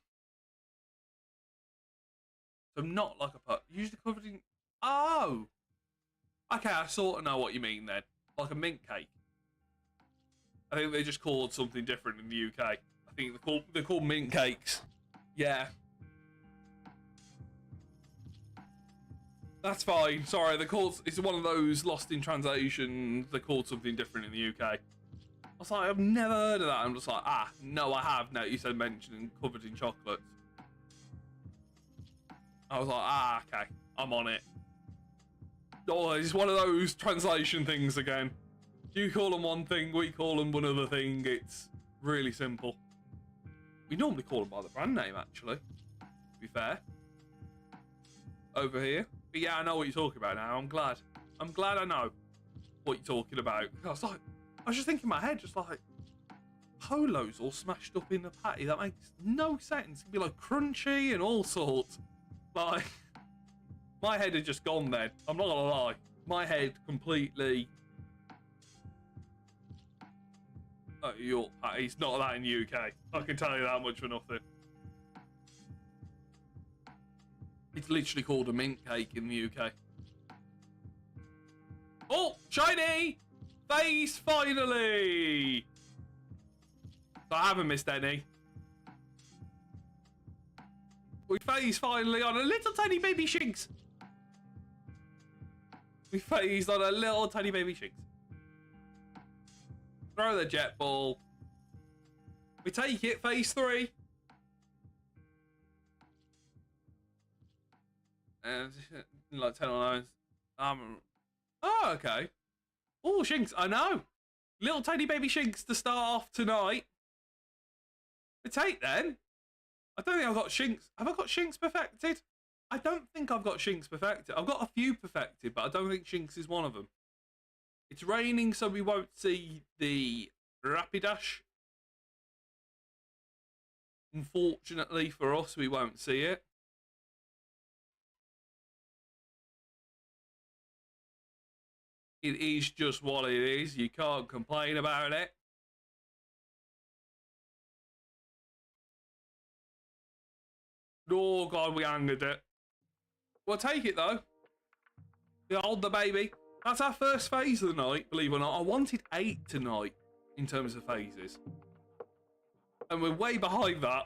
So not like a pup. Usually covered in... Oh! Okay, I sort of know what you mean then. Like a mint cake. I think they just called something different in the UK. I think they're called mint cakes. Yeah. That's fine. Sorry, they're called... It's one of those lost in translation. They're called something different in the UK. I was like, I've never heard of that. I'm just like, no, I have. No, you said mentioned covered in chocolates. I was like, okay, I'm on it. Oh, it's one of those translation things again. You call them one thing, we call them one other thing. It's really simple. We normally call them by the brand name, actually, to be fair. Over here. But yeah, I know what you're talking about now. I'm glad I know what you're talking about. I was just thinking in my head, just like, polos all smashed up in a patty. That makes no sense. It'd be like crunchy and all sorts. Like, my head had just gone then. I'm not gonna lie. My head completely... York patty's not that in the UK. I can tell you that much for nothing. It's literally called a mint cake in the UK. Oh, shiny! Face finally! So I haven't missed any. We phased finally on a little tiny baby Shinx. We phased on a little tiny baby Shinx. Throw the jet ball. We take it, phase 3. And like 10 or 9. Oh, okay. Oh, Shinx, I know. Little tiny baby Shinx to start off tonight. We take then. I don't think I've got Shinx. Have I got Shinx perfected? I don't think I've got Shinx perfected. I've got a few perfected, but I don't think Shinx is one of them. It's raining, so we won't see the Rapidash. Unfortunately for us, we won't see it. It is just what it is. You can't complain about it. Oh, God, we angered it. We'll take it, though. Hold the baby. That's our first phase of the night, believe it or not. I wanted 8 tonight in terms of phases. And we're way behind that.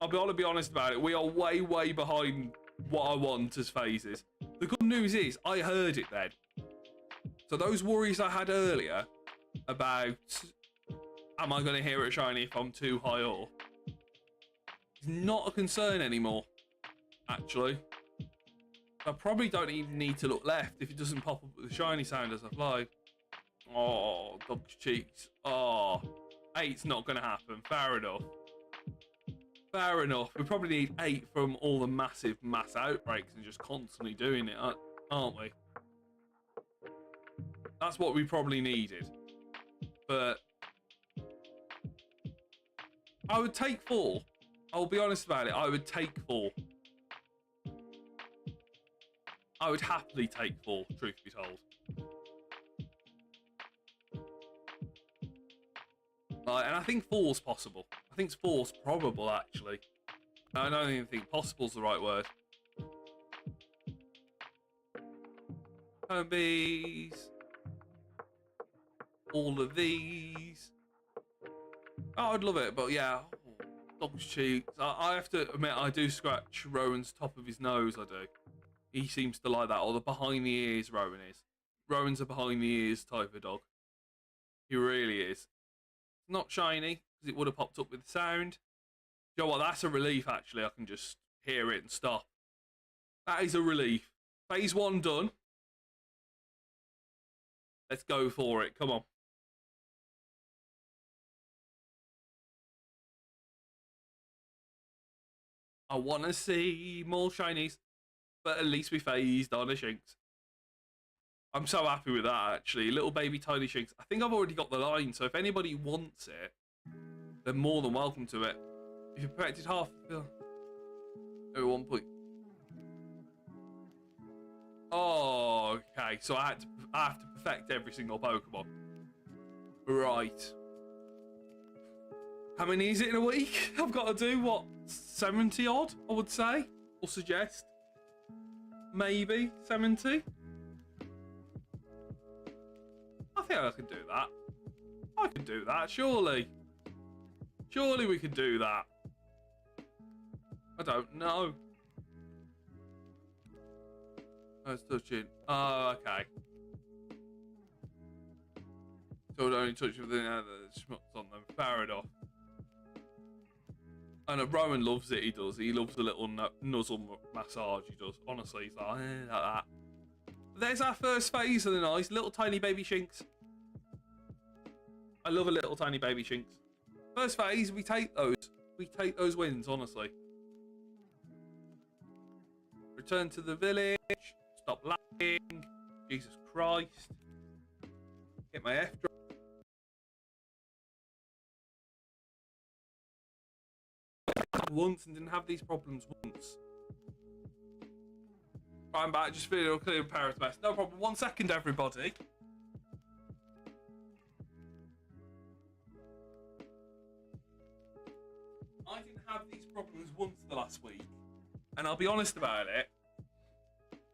I'll be honest about it. We are way, way behind what I want as phases. The good news is, I heard it then. So those worries I had earlier about, am I going to hear it shiny if I'm too high up? It's not a concern anymore, actually. I probably don't even need to look left if it doesn't pop up with the shiny sound as I fly. Oh, dog's cheeks. Oh, 8's not going to happen. Fair enough. Fair enough. We probably need 8 from all the mass outbreaks and just constantly doing it, aren't we? That's what we probably needed. But I would take 4. I'll be honest about it. I would take 4. I would happily take 4, truth be told. And I think 4's possible. I think 4's probable, actually. I don't even think possible's the right word. Home bees. All of these. Oh, I'd love it, but yeah. Oh, dog's cheeks. I have to admit, I do scratch Rowan's top of his nose, I do. He seems to like that. Or the behind the ears Rowan is. Rowan's a behind the ears type of dog. He really is. Not shiny, because it would have popped up with the sound. You know what, that's a relief, actually. I can just hear it and stop. That is a relief. Phase 1 done. Let's go for it. Come on. I want to see more shinies, but at least we phased on a Shinx. I'm so happy with that, actually. Little baby tiny Shinx. I think I've already got the line, so if anybody wants it, they're more than welcome to it. If you perfected half the every 1 point. Oh, okay. So I have to perfect every single Pokemon. Right. How many is it in a week? I've got to do, what, 70 odd, I would say? Or suggest. Maybe 70. I think I can do that. I can do that, surely. Surely we can do that. I don't know. I was touching. Oh, okay. So it only touch with the schmucks on them. Fair enough. I know Rowan loves it, he does. He loves the little nuzzle massage, he does. Honestly, he's like that. There's our first phase of the nice little tiny baby Shinx. I love a little tiny baby Shinx. First phase, we take those. We take those wins, honestly. Return to the village. Stop lagging. Jesus Christ. Get my F drop. Once and didn't have these problems once. Right, I'm back. Just feeling clear and Paris best. No problem. 1 second, everybody. I didn't have these problems once the last week, and I'll be honest about it.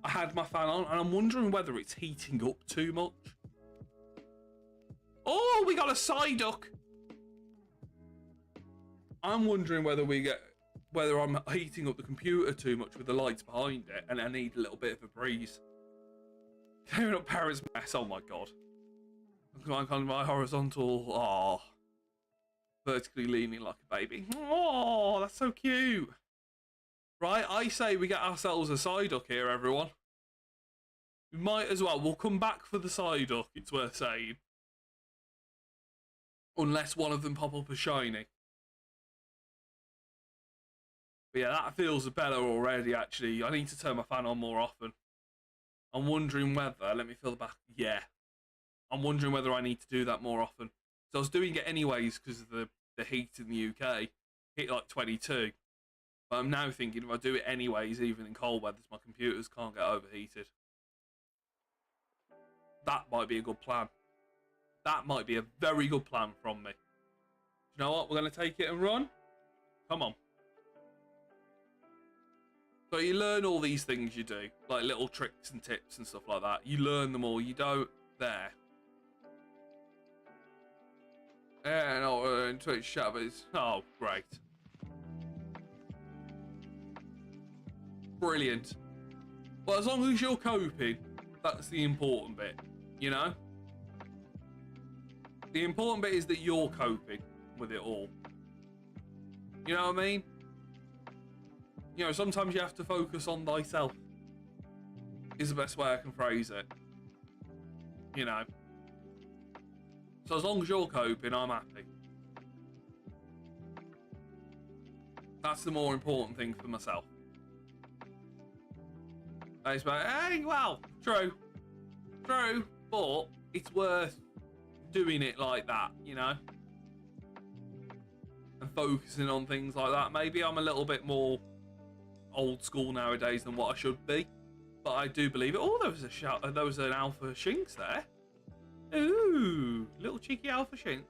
I had my fan on, and I'm wondering whether it's heating up too much. Oh, we got a Psyduck. I'm wondering whether I'm heating up the computer too much with the lights behind it, and I need a little bit of a breeze. Clearing up Paris mess. Oh my god. My horizontal. Oh. Vertically leaning like a baby. Oh, that's so cute. Right, I say we get ourselves a Psyduck here, everyone. We might as well. We'll come back for the Psyduck, it's worth saying. Unless one of them pop up as shiny. But yeah, that feels better already, actually. I need to turn my fan on more often. I'm wondering whether... Let me feel the back. Yeah. I'm wondering whether I need to do that more often. So I was doing it anyways because of the heat in the UK. Hit like 22. But I'm now thinking if I do it anyways, even in cold weather, my computers can't get overheated. That might be a good plan. That might be a very good plan from me. You know what? We're going to take it and run. Come on. So you learn all these things you do, like little tricks and tips and stuff like that. You learn them all. You don't. There. Yeah, no, Twitch chat, but it's... Oh, great. Brilliant. Well, as long as you're coping, that's the important bit, you know? The important bit is that you're coping with it all. You know what I mean? You know, sometimes you have to focus on thyself. is the best way I can phrase it. You know. So as long as you're coping, I'm happy. That's the more important thing for myself. Hey, well, true, but it's worth doing it like that, you know, and focusing on things like that. Maybe I'm a little bit more old school nowadays than what I should be, but I do believe it. Oh, there was an alpha shinx there. Ooh, little cheeky alpha shinx.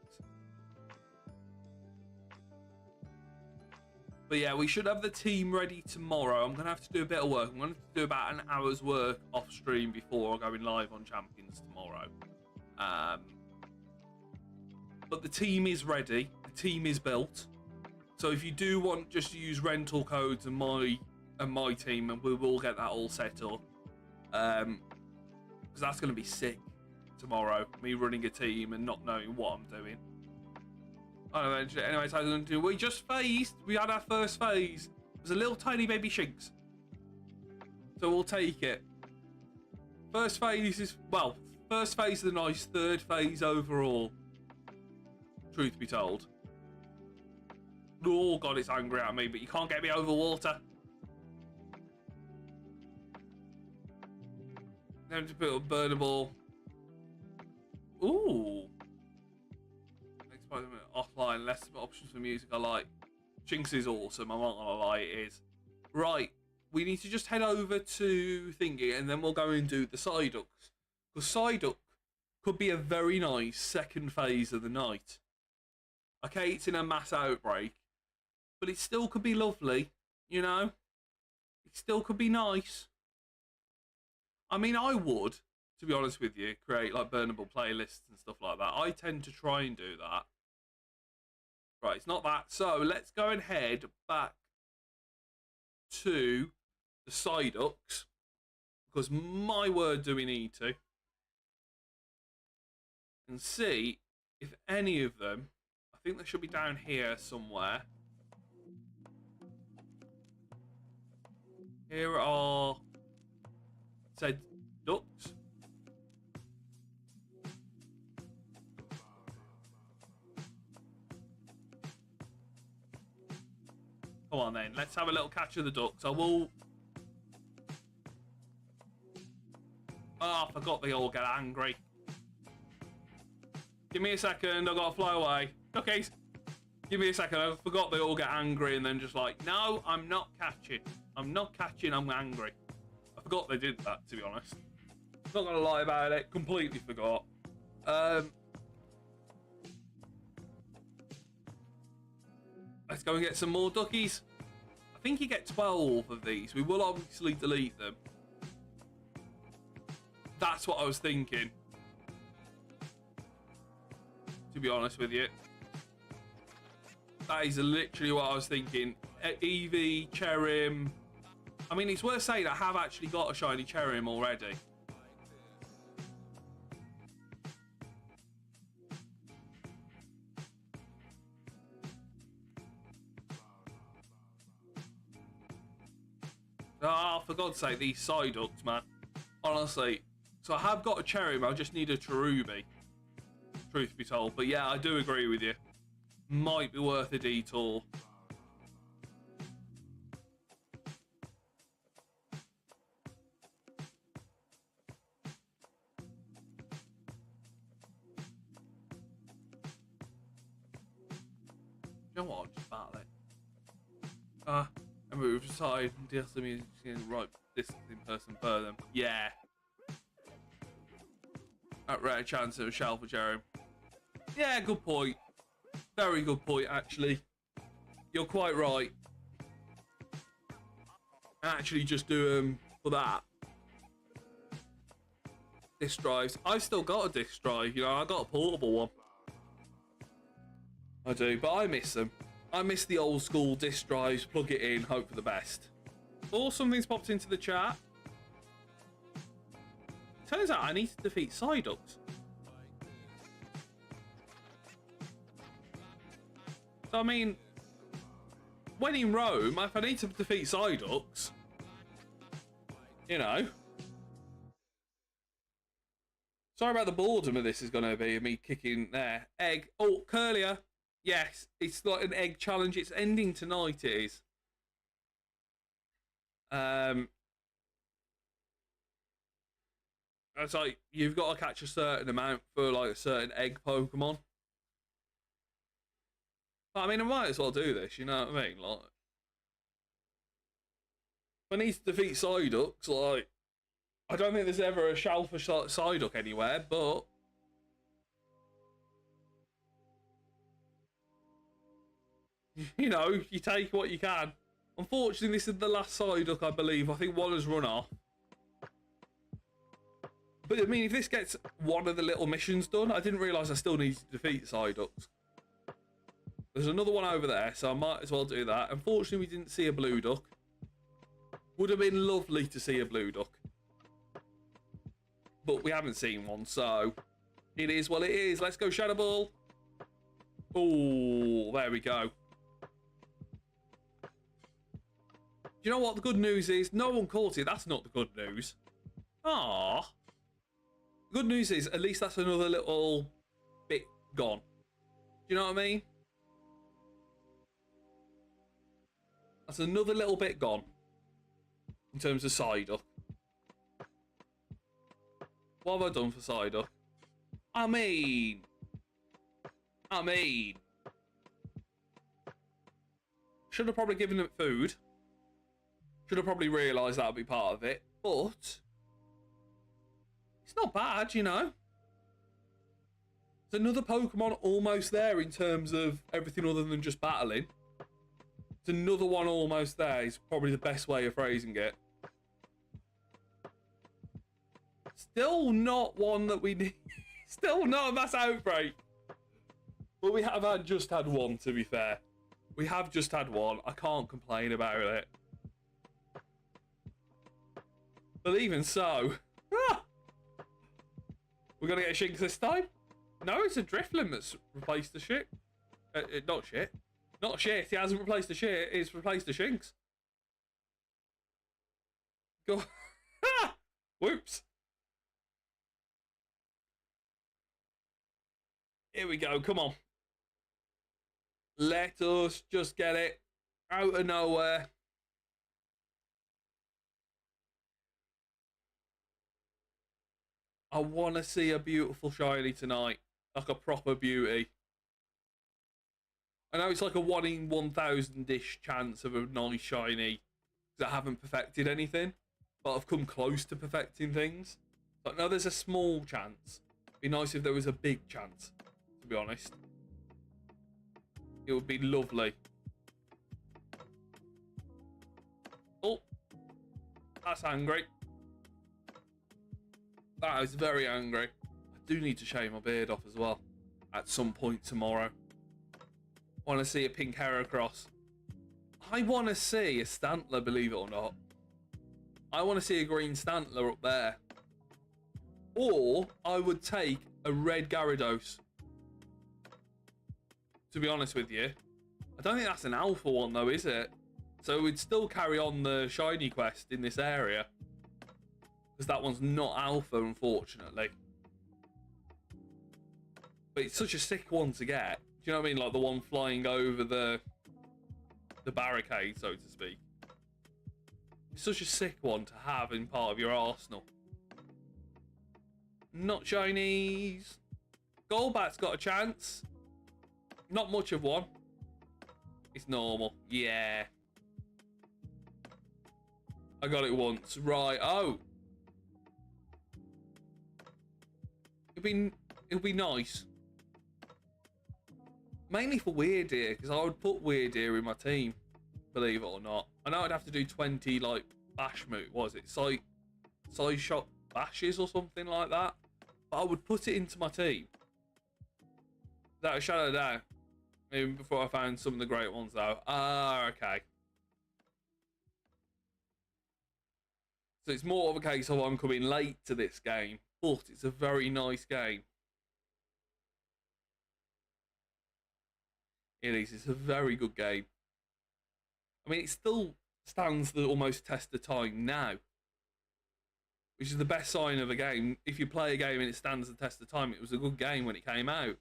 But yeah, we should have the team ready tomorrow. I'm going to have to do a bit of work. I'm going to do about an hour's work off stream before going live on Champions tomorrow. But the team is ready. The team is built. So if you do want just to use rental codes and my team, and we will get that all set up. Because that's going to be sick tomorrow. Me running a team and not knowing what I'm doing. I don't know. Anyways, how did do? We just phased. We had our first phase. It was a little tiny baby shinx. So we'll take it. First phase is, well, first phase of the nice, third phase overall. Truth be told. Oh god, it's angry at me, but you can't get me over water. Then to put a burnable. Ooh. Offline, less options for music I like. Shinx is awesome, I'm not gonna lie, it is. Right, we need to just head over to Thingy and then we'll go and do the Psyducks. Because Psyduck could be a very nice second phase of the night. Okay, it's in a mass outbreak, but it still could be lovely, you know? It still could be nice. I mean, I would, to be honest with you, create like burnable playlists and stuff like that. I tend to try and do that. Right, it's not that. So let's go and head back to the Psyducks. Because my word, do we need to. And see if any of them, I think they should be down here somewhere. Here are said ducks. Come on then, let's have a little catch of the ducks. I will. Oh, I forgot they all get angry. Give me a second, I've got to fly away. Duckies, give me a second, I forgot they all get angry and then just like, no, I'm not catching. I'm not catching, I'm angry. I forgot they did that, to be honest. Not gonna lie about it, completely forgot. Let's go and get some more duckies. I think you get 12 of these. We will obviously delete them. That's what I was thinking. To be honest with you. That is literally what I was thinking. Eevee, Cherim. I mean, it's worth saying I have actually got a shiny Cherim already. Oh, for God's sake, these Psyducks, man. Honestly. So I have got a Cherim, I just need a Cherubi. Truth be told. But yeah, I do agree with you. Might be worth a detour. You know what? Just battle it. And move aside and deal some music right distance in person further. Yeah. At rare chance of a shell for Jeremy. Yeah, good point. Very good point, actually. You're quite right. Actually, just do them for that. Disk drives. I've still got a disk drive. You know, I got a portable one. I do, but I miss them. I miss the old school disk drives. Plug it in, hope for the best. Or something's popped into the chat. Turns out I need to defeat Psyducks. So, I mean, when in Rome, if I need to defeat Psyducks, you know, Sorry about the boredom of this is going to be me kicking there. Egg. Oh, Curlier. Yes, it's like an egg challenge. It's ending tonight, it is. It's like you've got to catch a certain amount for like a certain egg Pokemon. But, I mean, I might as well do this, you know what I mean? Like, if I need to defeat Psyducks, like, I don't think there's ever a shell for Psyduck anywhere, but you know, you take what you can. Unfortunately, this is the last Psyduck, I believe. I think one has run off. But, I mean, if this gets one of the little missions done, I didn't realise I still need to defeat Psyducks. There's another one over there, so I might as well do that. Unfortunately, we didn't see a blue duck. Would have been lovely to see a blue duck. But we haven't seen one, so it is what it is. Let's go, Shadow Ball. Oh, there we go. Do you know what the good news is? No one caught it. That's not the good news. Ah. The good news is, at least that's another little bit gone. Do you know what I mean? That's another little bit gone. In terms of Psyduck. What have I done for Psyduck? I mean. Should have probably given it food. Should have probably realised that would be part of it. But it's not bad, you know. It's another Pokemon almost there in terms of everything other than just battling. It's another one almost there is probably the best way of phrasing it. Still not one that we need. Still not a mass outbreak. But we have just had one, to be fair. We have just had one. I can't complain about it. But even so... We're going to get a Shinx this time? No, it's a Drifloon that's replaced the shit. Not shit. Not shit. He hasn't replaced the shit. It's replaced the Shinx. Go. Whoops. Here we go. Come on. Let us just get it out of nowhere. I want to see a beautiful shiny tonight. Like a proper beauty. I know it's like a 1 in 1,000-ish chance of a nice shiny. Because I haven't perfected anything. But I've come close to perfecting things. But no, there's a small chance. It'd be nice if there was a big chance, to be honest. It would be lovely. Oh. That's angry. That is very angry. I do need to shave my beard off as well. At some point tomorrow. I want to see a pink Heracross. I want to see a Stantler, believe it or not. I want to see a green Stantler up there. Or I would take a red Gyarados. To be honest with you. I don't think that's an alpha one though, is it? So we'd still carry on the shiny quest in this area. Because that one's not alpha, unfortunately. But it's such a sick one to get. Do you know what I mean? Like the one flying over the barricade, so to speak. It's such a sick one to have in part of your arsenal. Not shinies. Golbat's got a chance. Not much of one. It's normal. Yeah. I got it once. Right. Oh. It'll be nice. Mainly for Weirdeer, because I would put Weirdeer in my team, believe it or not. I know I'd have to do 20 like bash move, was it? Size shot bashes or something like that. But I would put it into my team. That was Shadow down. Even before I found some of the great ones though. Ah, okay. So it's more of a case of I'm coming late to this game, but it's a very nice game. It is. It's a very good game. I mean, it still stands the almost test of time now. which is the best sign of a game. If you play a game and it stands the test of time, it was a good game when it came out.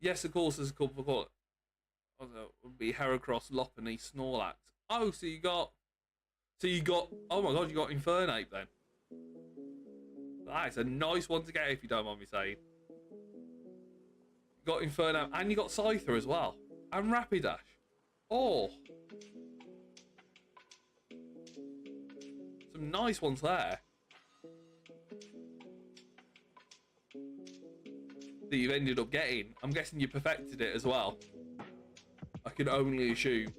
Yes, of course, there's a couple of would be Heracross, Lopunny, Snorlax. Oh, so you got, oh my god, you got Infernape then. That is a nice one to get if you don't mind me saying. You got Infernape and you got Scyther as well. And Rapidash. Oh. Some nice ones there. That you've ended up getting. I'm guessing you perfected it as well. I can only assume.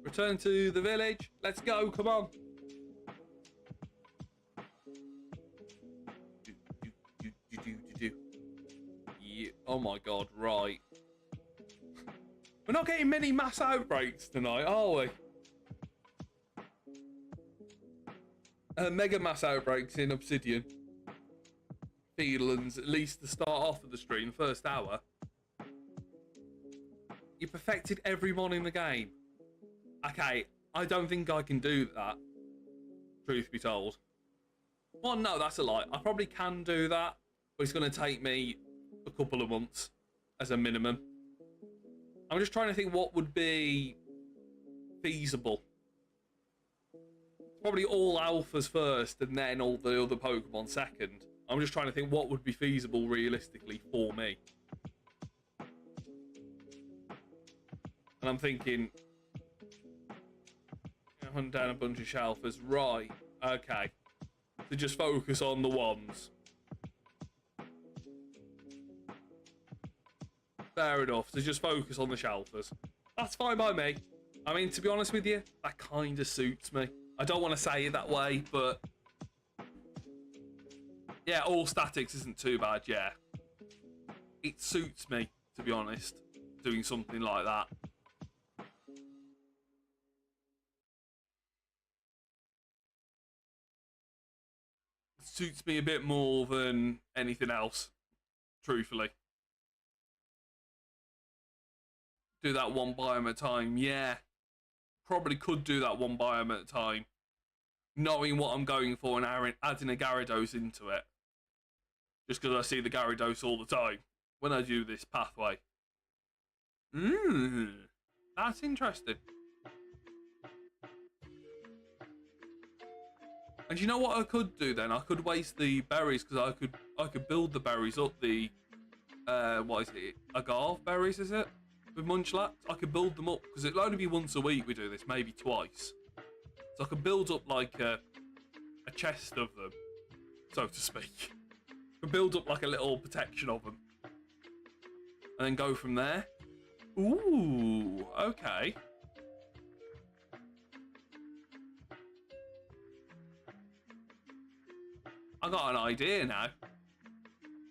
Return to the village. Let's go. Come on. Yeah. Oh my god. Right. We're not getting many mass outbreaks tonight, are we? Mega mass outbreaks in Obsidian. Fiedlands, at least to start off of the stream, first hour. You perfected every mon in the game. Okay, I don't think I can do that, truth be told. Well, no, that's a lie. I probably can do that, but it's going to take me a couple of months as a minimum. I'm just trying to think what would be feasible. Probably all alphas first and then all the other Pokemon second. I'm just trying to think what would be feasible realistically for me. And I'm thinking, hunt down a bunch of Shalfers. Right, okay. So just focus on the ones. Fair enough, so just focus on the Shalfers. That's fine by me. I mean, to be honest with you, that kind of suits me. I don't want to say it that way, but yeah, all statics isn't too bad, yeah. It suits me, to be honest, doing something like that. It suits me a bit more than anything else, truthfully. Do that one biome at a time, yeah. Probably could do that one biome at a time. Knowing what I'm going for and adding a Gyarados into it. Just because I see the Gyarados all the time when I do this pathway. That's interesting. And you know what I could do then? I could waste the berries because I could build the berries up. The what is it? Agave berries, is it? With Munchlax, I could build them up because it'll only be once a week we do this, maybe twice. So I could build up like a chest of them, so to speak. I could build up like a little protection of them. And then go from there. Ooh, okay. I got an idea now.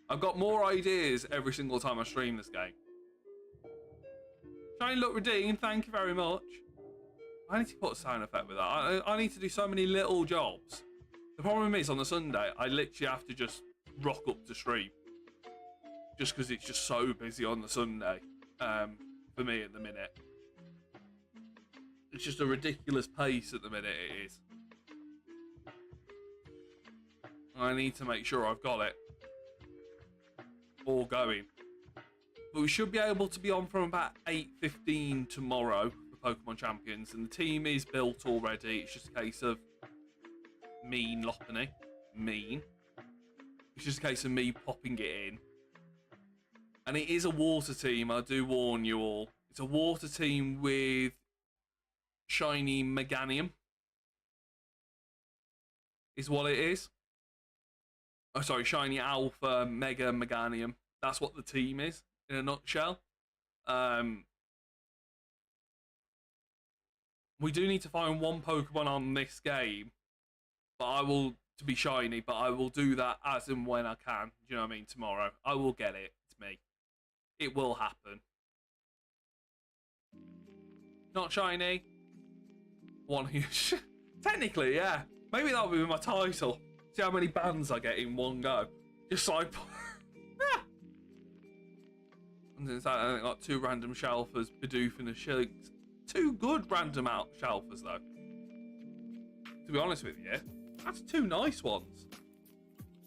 I've got more ideas every single time I stream this game. Shiny Look Redeemed, thank you very much. I need to put a sound effect with that. I need to do so many little jobs. The problem is on the Sunday, I literally have to just rock up to stream. Just because it's just so busy on the Sunday for me at the minute. It's just a ridiculous pace at the minute, it is. I need to make sure I've got it all going. But we should be able to be on from about 8:15 tomorrow for Pokemon Champions, and the team is built already. It's just a case of mean Lopunny. Mean. It's just a case of me popping it in. And it is a water team, I do warn you all. It's a water team with shiny Meganium. Is what it is. Oh, sorry, shiny Alpha Mega Meganium. That's what the team is, in a nutshell. We do need to find one Pokemon on this game, but I will, to be shiny, but I will do that as and when I can. Do you know what I mean? Tomorrow. I will get it. It's me. It will happen. Not shiny. One huge. Technically, yeah. Maybe that'll be my title. See how many bands I get in one go. Just like... And it's like, I think like 2 random shelfers, Bidoof and a Shinx. 2 good random out shelfers though. To be honest with you, that's 2 nice ones.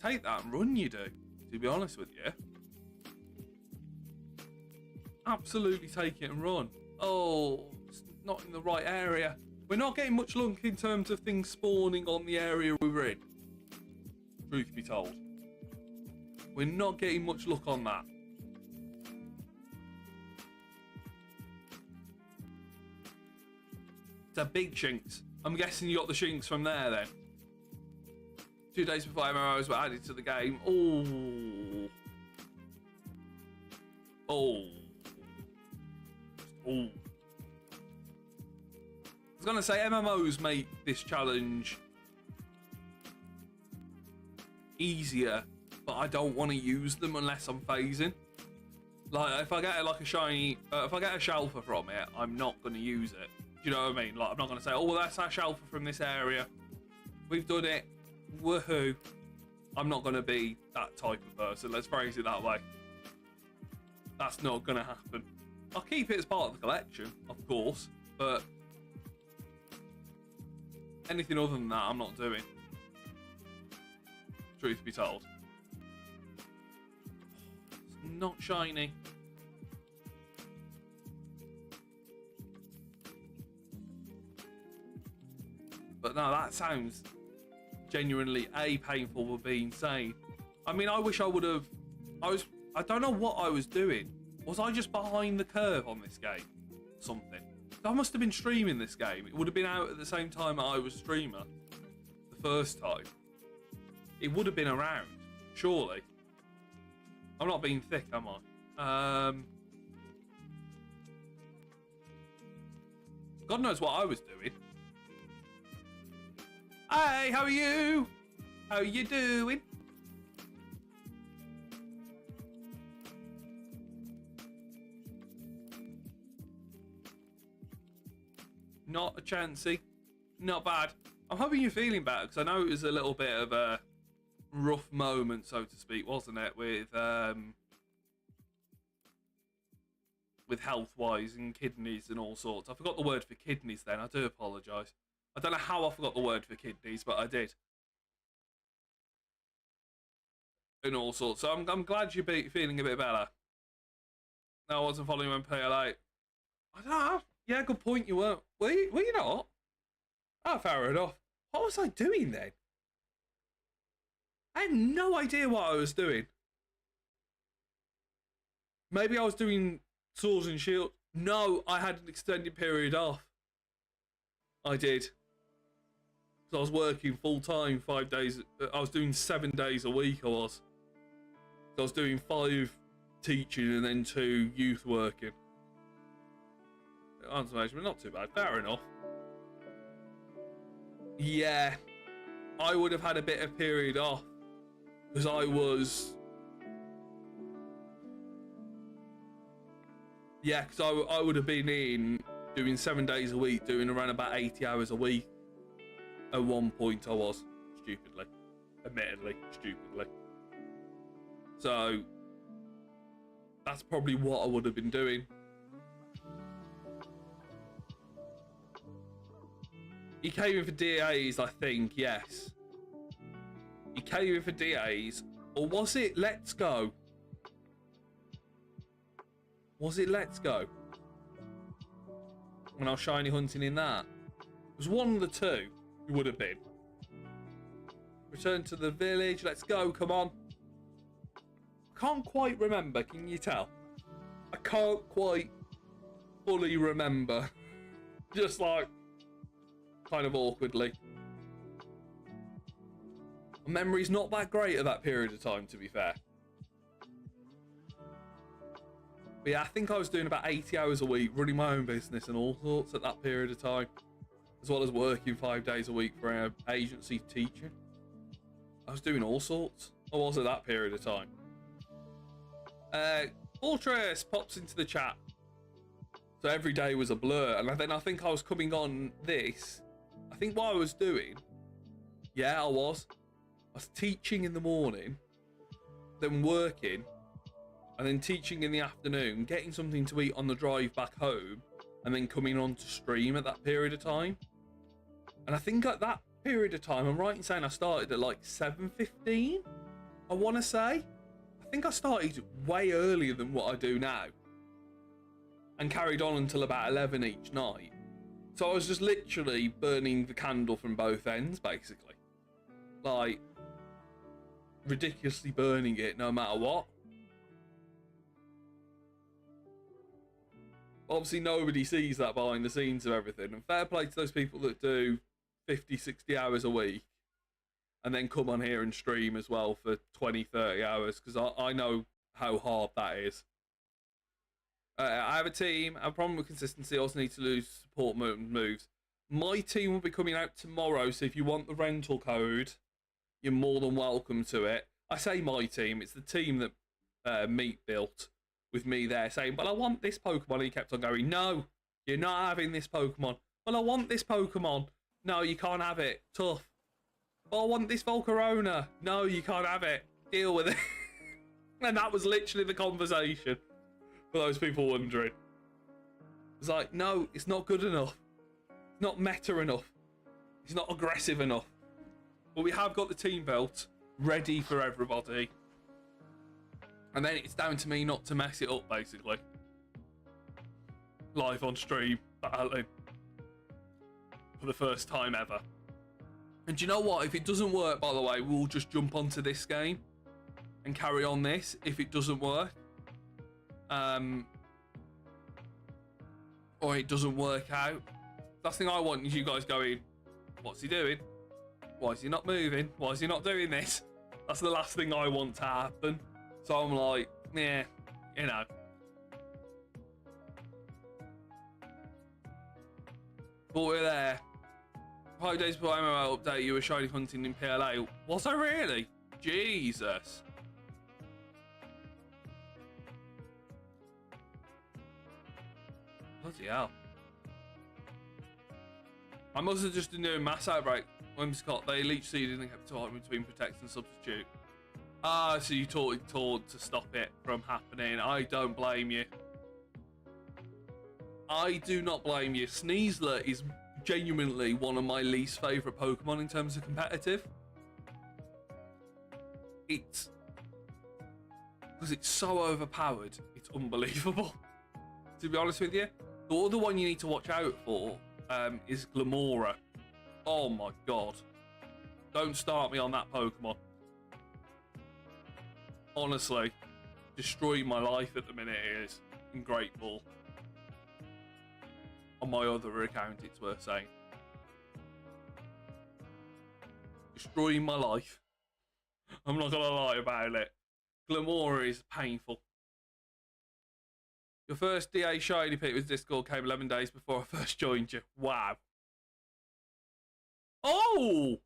Take that and run, you do. To be honest with you. Absolutely take it and run. Oh, it's not in the right area. We're not getting much luck in terms of things spawning on the area we're in. Truth be told. We're not getting much luck on that. It's a big Shinx. I'm guessing you got the Shinx from there then. 2 days before MMOs were added to the game. Oh. Oh. Oh. I was going to say MMOs make this challenge easier, but I don't want to use them unless I'm phasing. Like, if I get like a shiny, if I get a shelfer from it, I'm not going to use it. Do you know what I mean? Like, I'm not going to say, oh, well, that's our shelfer from this area. We've done it. Woohoo. I'm not going to be that type of person. Let's phrase it that way. That's not going to happen. I'll keep it as part of the collection, of course, but anything other than that, I'm not doing. Truth be told. It's not shiny. But no, that sounds genuinely painful for being insane. I mean, I wish I would have. I don't know what I was doing. Was I just behind the curve on this game? Something. I must have been streaming this game. It would have been out at the same time I was streamer. The first time. It would have been around. Surely. I'm not being thick, am I? God knows what I was doing. Hey, how are you? How you doing? Not a chancy. Not bad. I'm hoping you're feeling better, because I know it was a little bit of a rough moment, so to speak, wasn't it? With health-wise and kidneys and all sorts. I forgot the word for kidneys then. I do apologise. I don't know how I forgot the word for kidneys, but I did. And all sorts. So I'm glad you're feeling a bit better. No, I wasn't following when PLA. I don't know. Yeah, good point. You weren't. Were you not? Oh, fair enough. What was I doing then? I had no idea what I was doing. Maybe I was doing Swords and Shield. No, I had an extended period off. I did. So I was working full time 5 days. I was doing 7 days a week. I was. So I was doing 5 teaching and then 2 youth working. Answer management, not too bad. Fair enough. Yeah, I would have had a bit of period off because I was. Yeah, because I would have been in doing 7 days a week, doing around about 80 hours a week. At one point, I was stupidly, admittedly, stupidly. So that's probably what I would have been doing. He came in for DAs, I think, yes. He came in for DAs, or was it Let's Go? Was it Let's Go? When I was shiny hunting in that? It was one of the 2, it would have been. Return to the village, let's go, come on. I can't quite remember, can you tell? I can't quite fully remember. Just like, kind of awkwardly. My memory's not that great at that period of time, to be fair. But yeah, I think I was doing about 80 hours a week, running my own business and all sorts at that period of time. As well as working 5 days a week for an agency teaching. I was doing all sorts. I was at that period of time. Fortress pops into the chat. So every day was a blur. And then I think I was coming on this. I think what I was doing, yeah, I was teaching in the morning, then working, and then teaching in the afternoon, getting something to eat on the drive back home, and then coming on to stream at that period of time. And I think at that period of time, I'm right in saying I started at like 7:15, I want to say. I think I started way earlier than what I do now, and carried on until about 11 each night. So I was just literally burning the candle from both ends, basically. Like, ridiculously burning it no matter what. Obviously, nobody sees that behind the scenes of everything. And fair play to those people that do 50, 60 hours a week and then come on here and stream as well for 20, 30 hours, because I know how hard that is. I have a team. I have a problem with consistency. I also need to lose support moves. My team will be coming out tomorrow, so if you want the rental code, you're more than welcome to it. I say my team. It's the team that Meat built with me there saying, well, I want this Pokemon. And he kept on going, no, you're not having this Pokemon. Well, I want this Pokemon. No, you can't have it. Tough. But I want this Volcarona. No, you can't have it. Deal with it. And that was literally the conversation. For those people wondering. It's like, no, it's not good enough. It's not meta enough. It's not aggressive enough. But we have got the team belt ready for everybody. And then it's down to me not to mess it up, basically. Live on stream, battling. For the first time ever. And do you know what? If it doesn't work, by the way, we'll just jump onto this game and carry on this if it doesn't work. Or it doesn't work out. Last thing I want is you guys going, what's he doing? Why is he not moving? Why is he not doing this? That's the last thing I want to happen. So I'm like, yeah, you know. But we're there. 5 days before MMO update, you were shiny hunting in PLA. Was I really? Jesus. Bloody hell. I must have just been doing mass outbreak. Whimsicott, they leech seeded and kept talking between protect and substitute. Ah, so you taught to stop it from happening. I don't blame you. I do not blame you. Sneasler is genuinely one of my least favourite Pokemon in terms of competitive. It's... because it's so overpowered, it's unbelievable. To be honest with you. The other one you need to watch out for is Glamora. Oh my god. Don't start me on that Pokemon. Honestly, destroying my life at the minute it is in Great Ball. On my other account, it's worth saying. Destroying my life. I'm not gonna lie about it. Glamora is painful. Your first DA shiny pick with Discord came 11 days before I first joined you. Wow. Oh!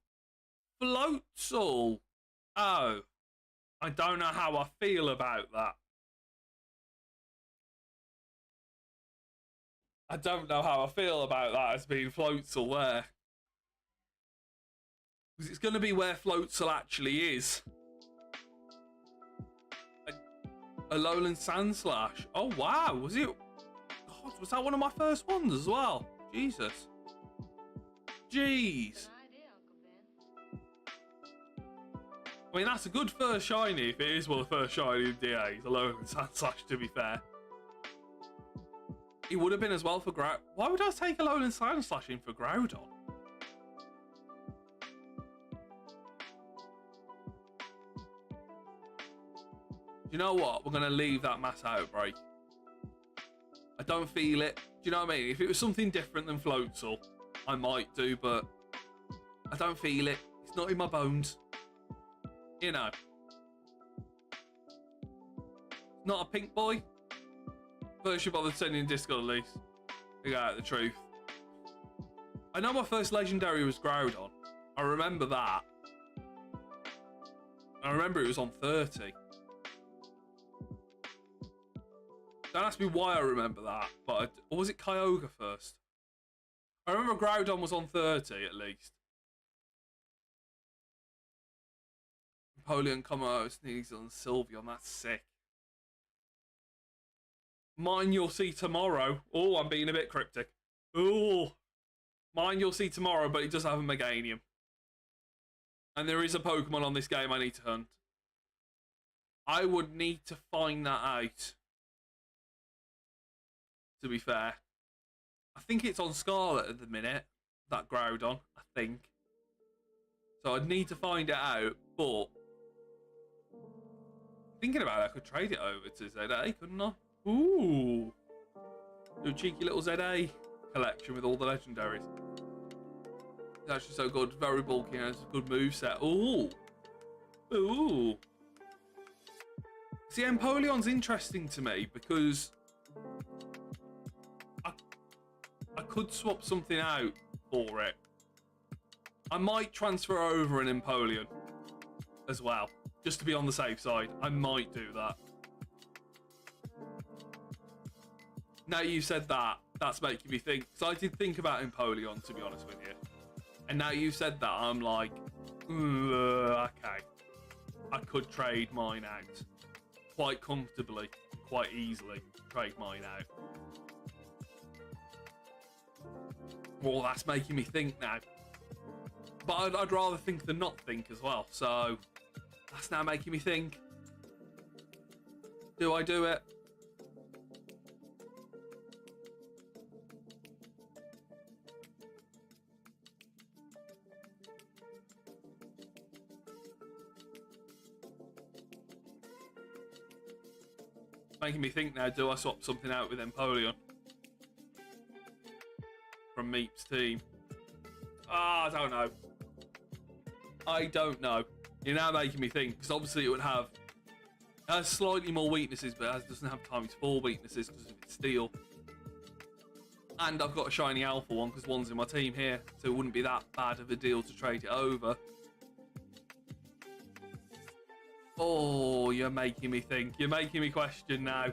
Floatzel. Oh. I don't know how I feel about that. I don't know how I feel about that as being Floatzel there. Because it's going to be where Floatzel actually is. A Alolan Sandslash. Oh, wow. Was it? God, was that one of my first ones as well? Jesus. Jeez. I mean, that's a good first shiny if it is one of the first shiny of DAs. Alolan Sandslash, to be fair. It would have been as well for Groudon. Why would I take Alolan Sandslash in for Groudon? You know what? We're going to leave that mass outbreak. I don't feel it. Do you know what I mean? If it was something different than Floatzel, I might do, but I don't feel it. It's not in my bones. You know. Not a pink boy. First you bothered sending Discord at least. Figure out the truth. I know my first legendary was Groudon. I remember that. I remember it was on 30. Don't ask me why I remember that, but or was it Kyogre first? I remember Groudon was on 30 at least. Napoleon Commo sneaks on Sylveon, that's sick. Mine you'll see tomorrow. Oh, I'm being a bit cryptic. Oh, mine you'll see tomorrow, but it does have a Meganium. And there is a Pokemon on this game I need to hunt. I would need to find that out, to be fair. I think it's on Scarlet at the minute, that Groudon, I think. So I'd need to find it out, but thinking about it, I could trade it over to ZA, couldn't I? Ooh. Do a cheeky little ZA collection with all the legendaries. It's actually so good, very bulky and it's a good moveset. Ooh. Ooh. See, Empoleon's interesting to me because I could swap something out for it. I might transfer over an Empoleon as well, just to be on the safe side. I might do that. Now you said that, that's making me think. Because I did think about Empoleon, to be honest with you. And now you said that, I'm like, okay. I could trade mine out. Quite comfortably, quite easily, trade mine out. Well, that's making me think now. But I'd rather think than not think as well. So that's now making me think. Do I do it? Making me think now, do I swap something out with Empoleon from Meep's team? I don't know. I don't know. You're now making me think, because obviously it has slightly more weaknesses, but it doesn't have times 4 weaknesses because of its steel. And I've got a shiny alpha one because one's in my team here, so it wouldn't be that bad of a deal to trade it over. Oh, you're making me think. You're making me question now.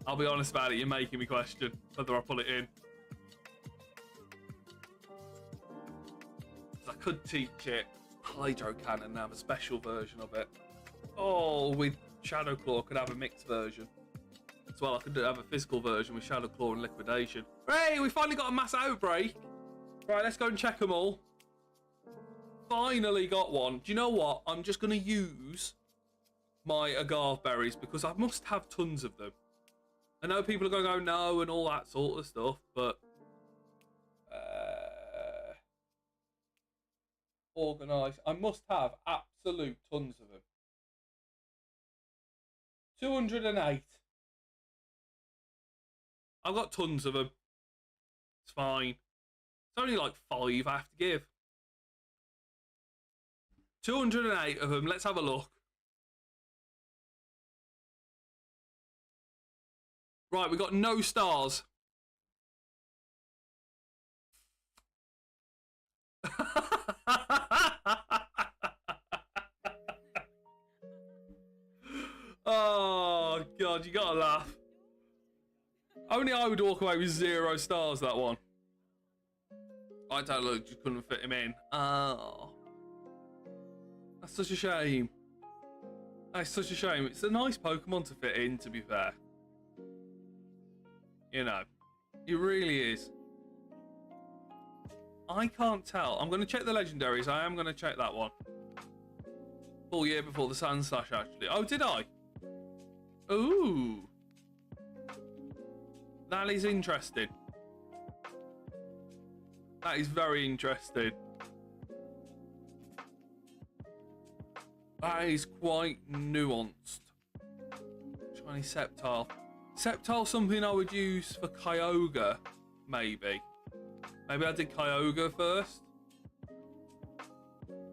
I'll be honest about it, you're making me question whether I pull it in. I could teach it Hydro Cannon and have a special version of it. Oh, with Shadow Claw, I could have a mixed version. As well, I could have a physical version with Shadow Claw and Liquidation. Hey, we finally got a mass outbreak. Right, let's go and check them all. Finally got one. Do you know what? I'm just going to use my Agave berries because I must have tons of them. I know people are going to go no and all that sort of stuff, but organised. I must have absolute tons of them. 208. I've got tons of them. It's fine. It's only like 5 I have to give. 208 of them. Let's have a look. Right, we got no stars. Oh, God, you gotta laugh. Only I would walk away with 0 stars, that one. I don't look, just couldn't fit him in. Oh. That's such a shame. That's such a shame. It's a nice Pokemon to fit in, to be fair. You know, it really is. I can't tell. I'm going to check the legendaries. I am going to check that one. Full year before the Sandslash, actually. Oh, did I? Ooh. That is interesting. That is very interesting. That is quite nuanced. Shiny Sceptile. Sceptile something I would use for Kyogre, maybe. Maybe I did Kyogre first.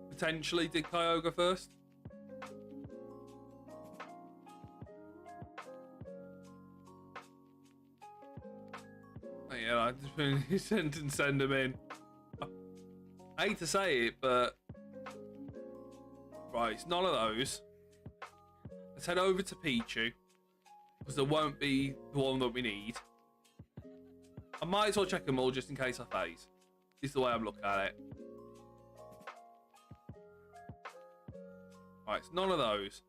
Potentially did Kyogre first. Oh, yeah, I just send them in. I hate to say it, but right, it's none of those. Let's head over to Pichu, because there won't be the one that we need. I might as well check them all just in case I phase. Is the way I'm looking at it. Right, it's none of those.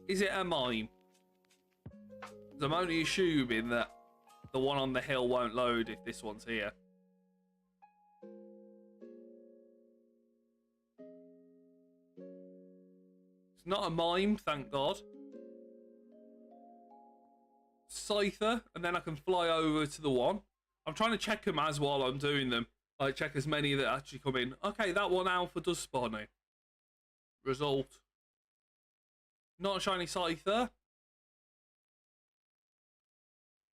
Is it a mime? 'Cause I'm only assuming that the one on the hill won't load if this one's here. It's not a mime, thank God. Scyther, and then I can fly over to the one. I'm trying to check them as while I'm doing them. Like, check as many that actually come in. Okay, that one alpha does spawn in. Result. Not a shiny Scyther.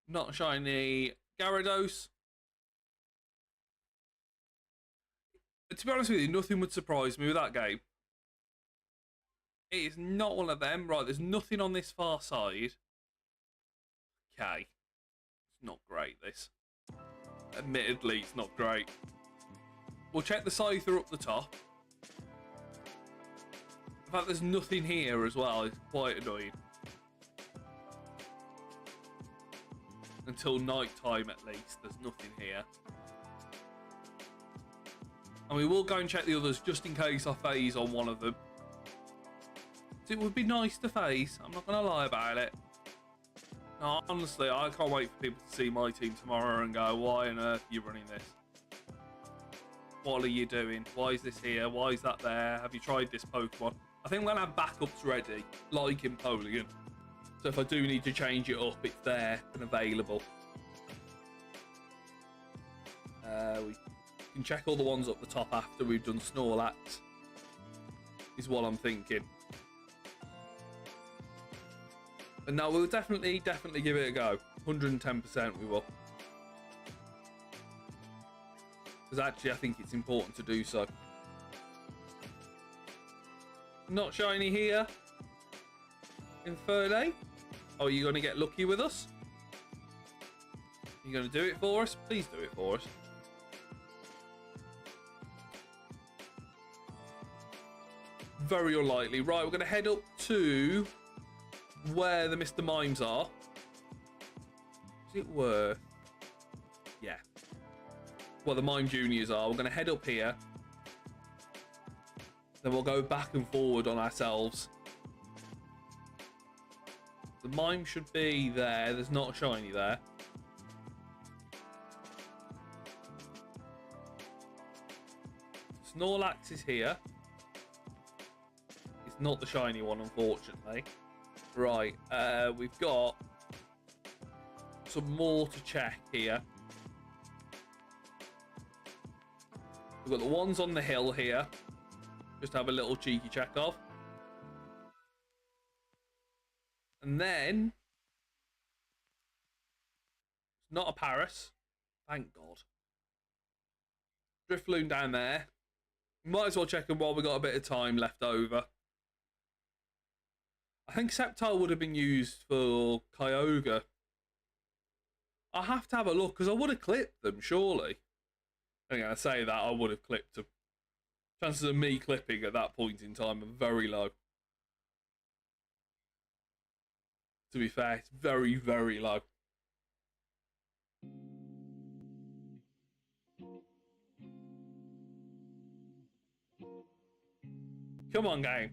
Not a shiny Gyarados. To be honest with you, nothing would surprise me with that game. It is not one of them. Right, there's nothing on this far side. Okay. It's not great, this. Admittedly, it's not great. We'll check the Scyther up the top. In fact, there's nothing here as well. It's quite annoying. Until night time, at least. There's nothing here. And we will go and check the others just in case I phase on one of them. It would be nice to phase. I'm not going to lie about it. No, honestly, I can't wait for people to see my team tomorrow and go, why on earth are you running this? What are you doing? Why is this here? Why is that there? Have you tried this Pokemon? I think I'm going to have backups ready, like in Polian. So if I do need to change it up, it's there and available. We can check all the ones up the top after we've done Snorlax, is what I'm thinking. But no, we'll definitely give it a go. 110% we will. Because actually, I think it's important to do so. Not shiny here. Infernape. Oh, are you going to get lucky with us? Are you going to do it for us? Please do it for us. Very unlikely. Right, we're going to head up to where the Mr. Mimes are. Is it worth? Yeah. Well, the Mime Juniors are. We're going to head up here. Then we'll go back and forward on ourselves. The Mime should be there. There's not a shiny there. Snorlax is here. It's not the shiny one, unfortunately. Right, we've got some more to check here. We've got the ones on the hill here. Just have a little cheeky check of. And then... it's not a Paris. Thank God. Drifloon down there. Might as well check them while we've got a bit of time left over. I think Sceptile would have been used for Kyogre. I have to have a look, because I would have clipped them, surely. I'm going to say that, I would have clipped them. Chances of me clipping at that point in time are very low. To be fair, it's very, very low. Come on, game.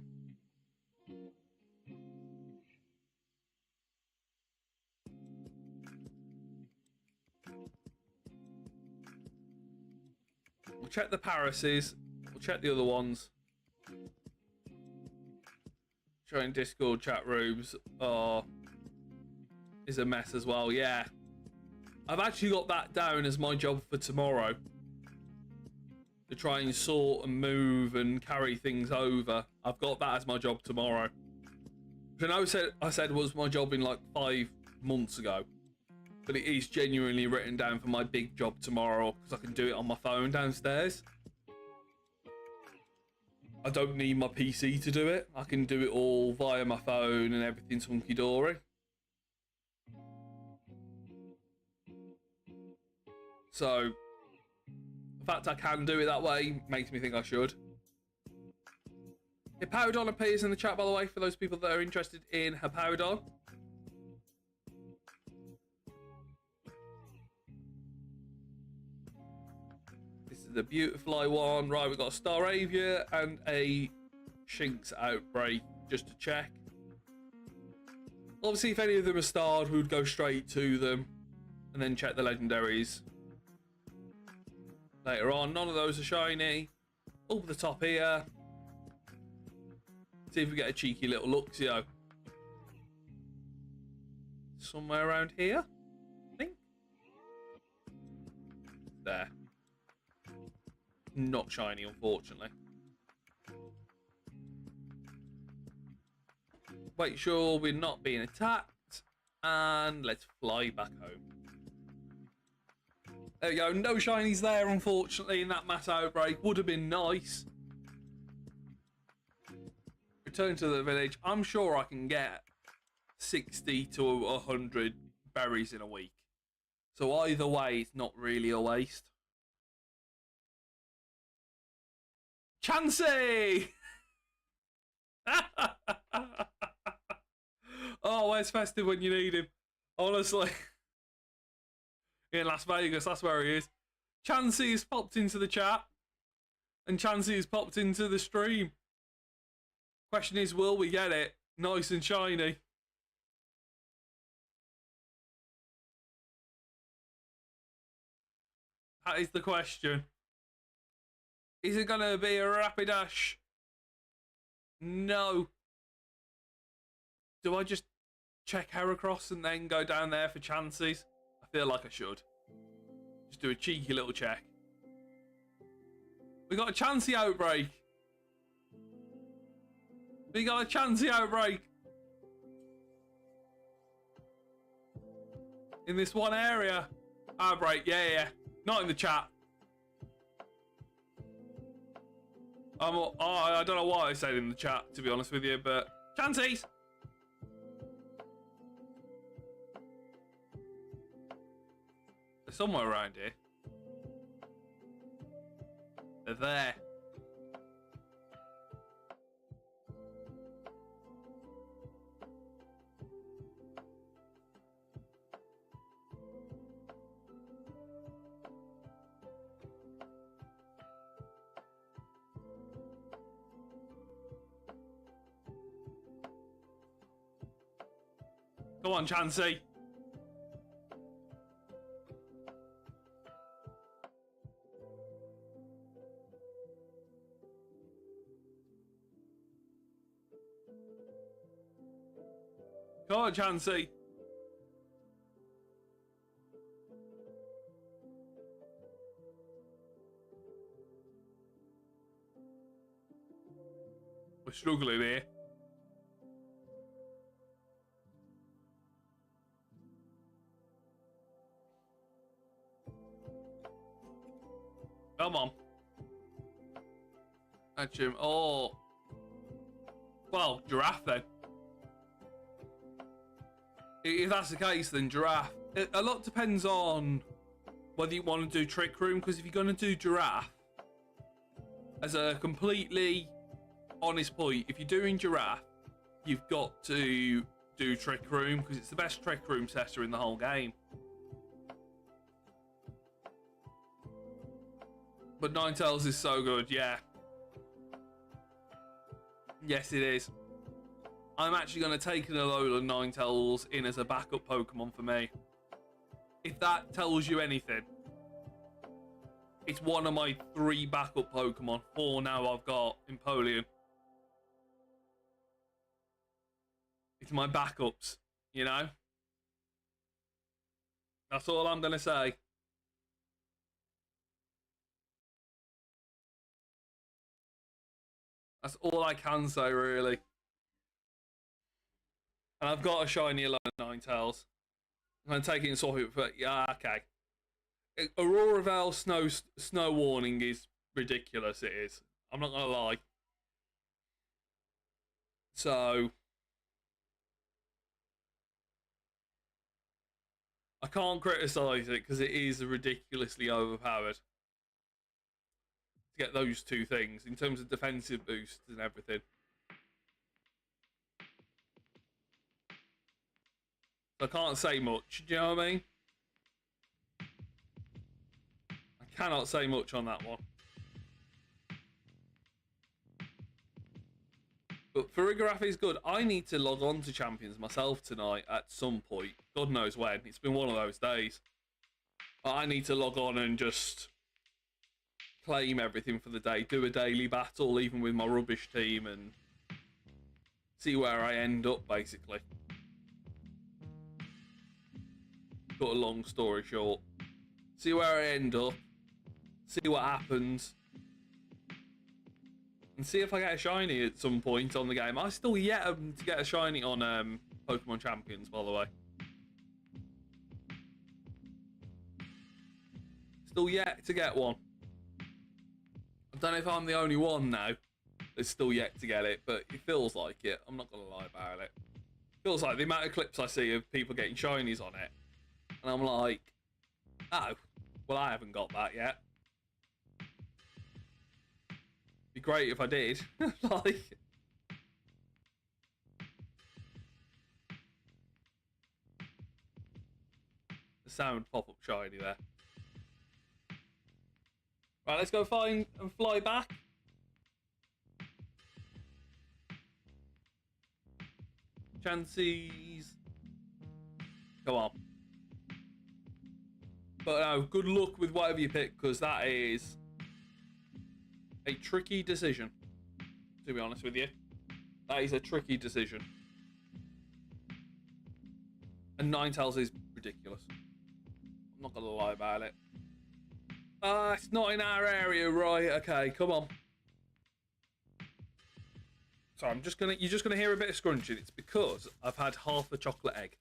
We'll check the Parises. We'll check the other ones. Showing Discord chat rooms is a mess as well. Yeah. I've actually got that down as my job for tomorrow. To try and sort and move and carry things over. I've got that as my job tomorrow. Which I said was my job in like 5 months ago. But it is genuinely written down for my big job tomorrow because I can do it on my phone downstairs. I don't need my PC to do it. I can do it all via my phone and everything's hunky-dory. So, the fact I can do it that way makes me think I should. Hippowdon appears in the chat, by the way, for those people that are interested in Hippowdon. This is the Beautifly one. Right, we've got a Staravia and a Shinx outbreak, just to check. Obviously, if any of them are starred, we would go straight to them and then check the legendaries later on. None of those are shiny. Up the top here. See if we get a cheeky little Luxio. Somewhere around here, I think. There. Not shiny, unfortunately. Make sure we're not being attacked, and let's fly back home. There we go. No shinies there, unfortunately, in that mass outbreak. Would have been nice. Return to the village. I'm sure I can get 60 to 100 berries in a week. So either way, it's not really a waste. Chansey! Oh, where's Festive when you need him? Honestly. In Las Vegas, that's where he is. Chansey has popped into the chat. And Chansey has popped into the stream. Question is, will we get it nice and shiny? That is the question. Is it going to be a Rapidash? No. Do I just check Heracross and then go down there for chances? I feel like I should. Just do a cheeky little check. We got a Chansey outbreak. We got a Chansey outbreak. In this one area. Outbreak, yeah. Not in the chat. I don't know why I said in the chat, to be honest with you, but Chanseys! They're somewhere around here. They're there. Come on, Chansey. Come on, Chansey. We're struggling here. Come on. Catch him. Oh. Well, Giraffe then. If that's the case, then Giraffe. A lot depends on whether you want to do Trick Room, because if you're going to do Giraffe, as a completely honest point, if you're doing Giraffe, you've got to do Trick Room, because it's the best Trick Room setter in the whole game. But Ninetales is so good, yeah. Yes, it is. I'm actually going to take an Alola Ninetales in as a backup Pokemon for me. If that tells you anything. It's one of my 3 backup Pokemon. 4 now I've got Empoleon. It's my backups, you know? That's all I'm going to say. That's all I can say, really. And I've got a shiny Alola Ninetales. I'm going to take it and swap it, but yeah, okay. Aurora Veil snow warning is ridiculous, it is. I'm not going to lie. So I can't criticise it because it is ridiculously overpowered. To get those 2 things in terms of defensive boosts and everything. I can't say much, do you know what I mean? I cannot say much on that one. But Farigarath is good. I need to log on to Champions myself tonight at some point. God knows when. It's been one of those days. I need to log on and just claim everything for the day. Do a daily battle, even with my rubbish team, and see where I end up, basically. Got a long story short. See where I end up. See what happens. And see if I get a shiny at some point on the game. I still yet to get a shiny on Pokemon Champions, by the way. Still yet to get one. I don't know if I'm the only one now that's still yet to get it, but it feels like it. I'm not going to lie about it. Feels like the amount of clips I see of people getting shinies on it. And I'm like, oh, well, I haven't got that yet. Be great if I did. Like, the sound pop up shiny there. Right, let's go find and fly back. Chances. Come on. But no, good luck with whatever you pick, because that is a tricky decision, to be honest with you. That is a tricky decision. And Ninetales is ridiculous. I'm not going to lie about it. It's not in our area, right? Okay, come on. So you're just gonna hear a bit of scrunching. It's because I've had half a chocolate egg.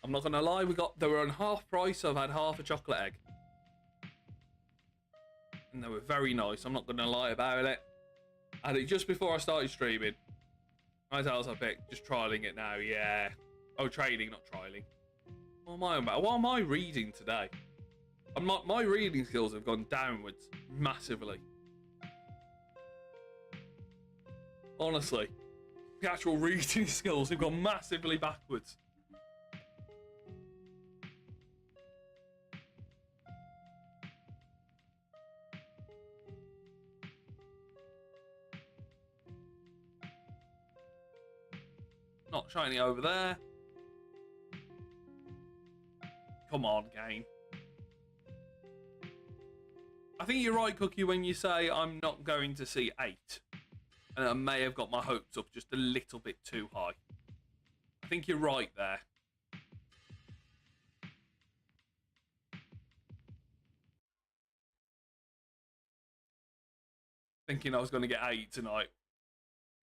I'm not gonna lie, they were on half price, so I've had half a chocolate egg. And they were very nice, I'm not gonna lie about it. I had it just before I started streaming. Ninetales I picked, just trialing it now, yeah. Oh, trading, not trialing. What am I about? What am I reading today? My reading skills have gone downwards massively. Honestly, the actual reading skills have gone massively backwards. Not shiny over there. Come on, game. I think you're right, Cookie, when you say I'm not going to see 8. And I may have got my hopes up just a little bit too high. I think you're right there. Thinking I was going to get 8 tonight.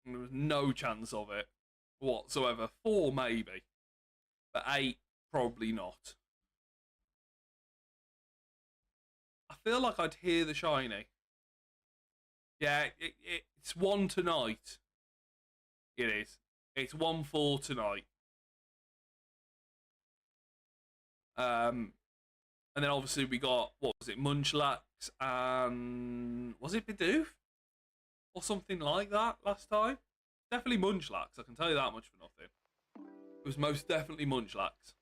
And there was no chance of it whatsoever. 4 maybe. But 8, probably not. I feel like I'd hear the shiny. Yeah, it's 1 tonight. It is. It's 1 for tonight. And then obviously we got, what was it, Munchlax and was it Bidoof? Or something like that last time? Definitely Munchlax, I can tell you that much for nothing. It was most definitely Munchlax.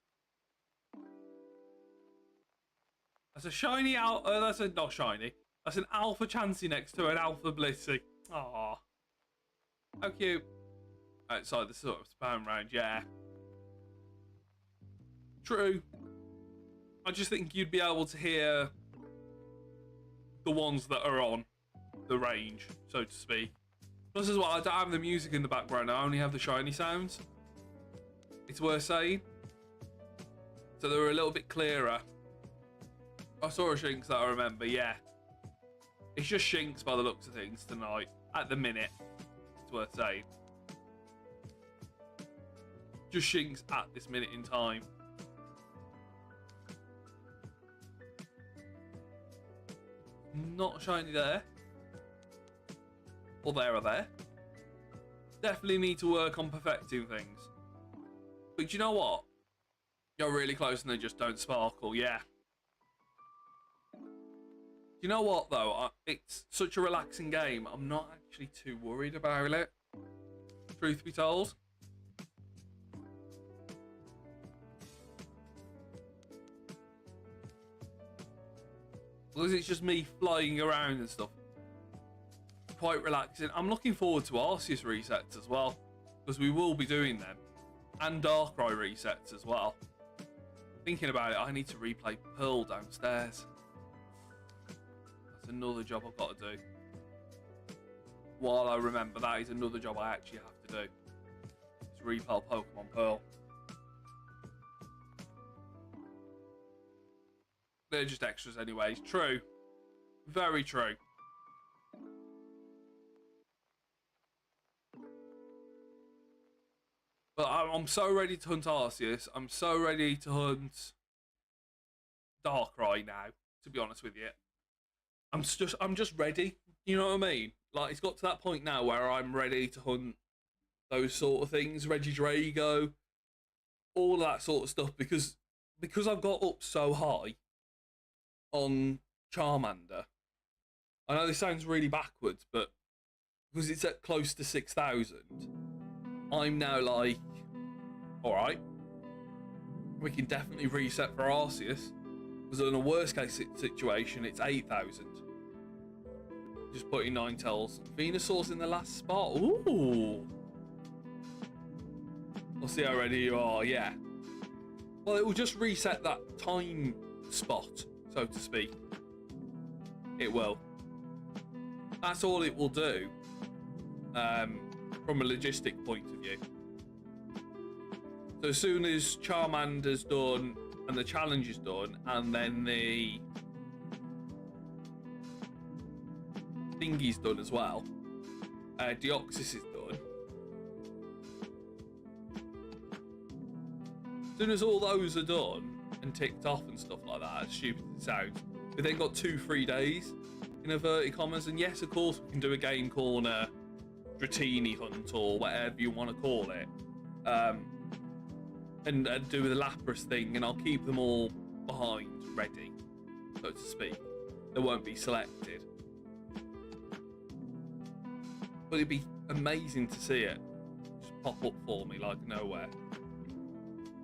That's a shiny that's a not shiny. That's an Alpha Chansey next to an Alpha Blissey. Aww. How cute. Outside the sort of spam round, yeah. True. I just think you'd be able to hear the ones that are on the range, so to speak. Plus as well, I don't have the music in the background, I only have the shiny sounds. It's worth saying. So they were a little bit clearer. I saw a Shinx that I remember, yeah. It's just Shinx by the looks of things tonight. At the minute. It's worth saying. Just Shinx at this minute in time. Not shiny there. Or there or there. Definitely need to work on perfecting things. But do you know what? You're really close and they just don't sparkle, yeah. You know what though, it's such a relaxing game, I'm not actually too worried about it, truth be told. Because it's just me flying around and stuff. quite relaxing. I'm looking forward to Arceus resets as well, because we will be doing them, and Darkrai resets as well. Thinking about it, I need to replay Pearl downstairs. That's another job I've got to do. While I remember, that is another job I actually have to do. Is replay Pokemon Pearl. They're just extras anyways. True. Very true. But I'm so ready to hunt Arceus. I'm so ready to hunt Darkrai now, to be honest with you. I'm just ready. You know what I mean? Like, it's got to that point now where I'm ready to hunt those sort of things. Regidrago, all that sort of stuff. Because I've got up so high on Charmander. I know this sounds really backwards, but because it's at close to 6,000, I'm now like, all right, we can definitely reset for Arceus. Because in a worst case situation, it's 8,000. Just putting Ninetales. Venusaur's in the last spot. Ooh. We'll see how ready you are. Yeah. Well, it will just reset that time spot, so to speak. It will. That's all it will do. From a logistic point of view. So as soon as Charmander's done and the challenge is done, and then the thingy's done as well, Deoxys is done. As soon as all those are done and ticked off and stuff like that, as stupid as it sounds, we then got 2 free days in inverted commas, and yes, of course, we can do a game corner Dratini hunt or whatever you want to call it, and do the Lapras thing, and I'll keep them all behind, ready, so to speak. They won't be selected. But it'd be amazing to see it just pop up for me like nowhere.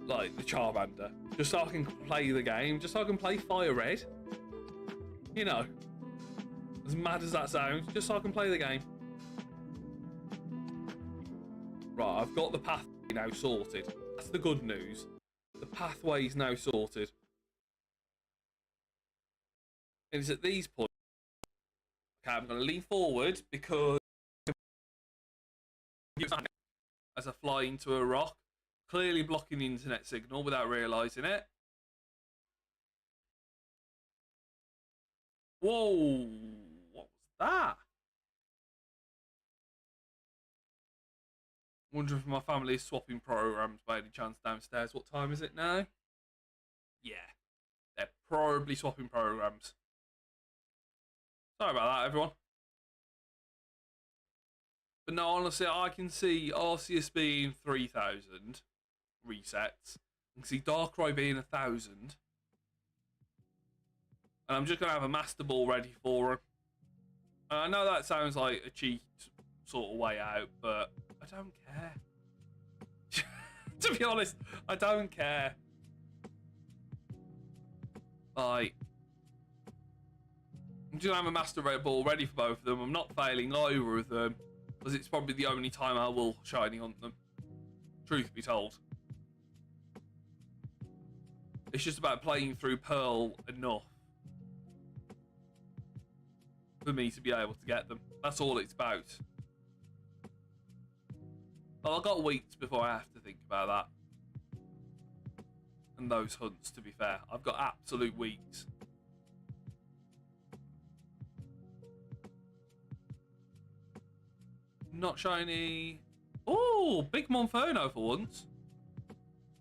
Like the Charmander. Just so I can play the game, just so I can play Fire Red. You know, as mad as that sounds, just so I can play the game. Right, I've got the pathway now sorted. That's the good news. The pathway is now sorted. And it's at these points. Okay, I'm going to lean forward because as I fly into a rock, clearly blocking the internet signal without realising it. Whoa, what was that? Wondering if my family is swapping programs by any chance downstairs. What time is it now? Yeah, they're probably swapping programs. Sorry about that, everyone. But no, honestly, I can see Arceus being 3,000 resets. I can see Darkrai being 1,000. And I'm just going to have a Master Ball ready for him. And I know that sounds like a cheat sort of way out, but I don't care. To be honest, I don't care. Like, I'm just going to have a Master Red Ball ready for both of them. I'm not failing either of them, because it's probably the only time I will shiny hunt them. Truth be told. It's just about playing through Pearl enough for me to be able to get them. That's all it's about. Well, I've got weeks before I have to think about that. And those hunts, to be fair. I've got absolute weeks. Not shiny. Oh, big Monferno for once.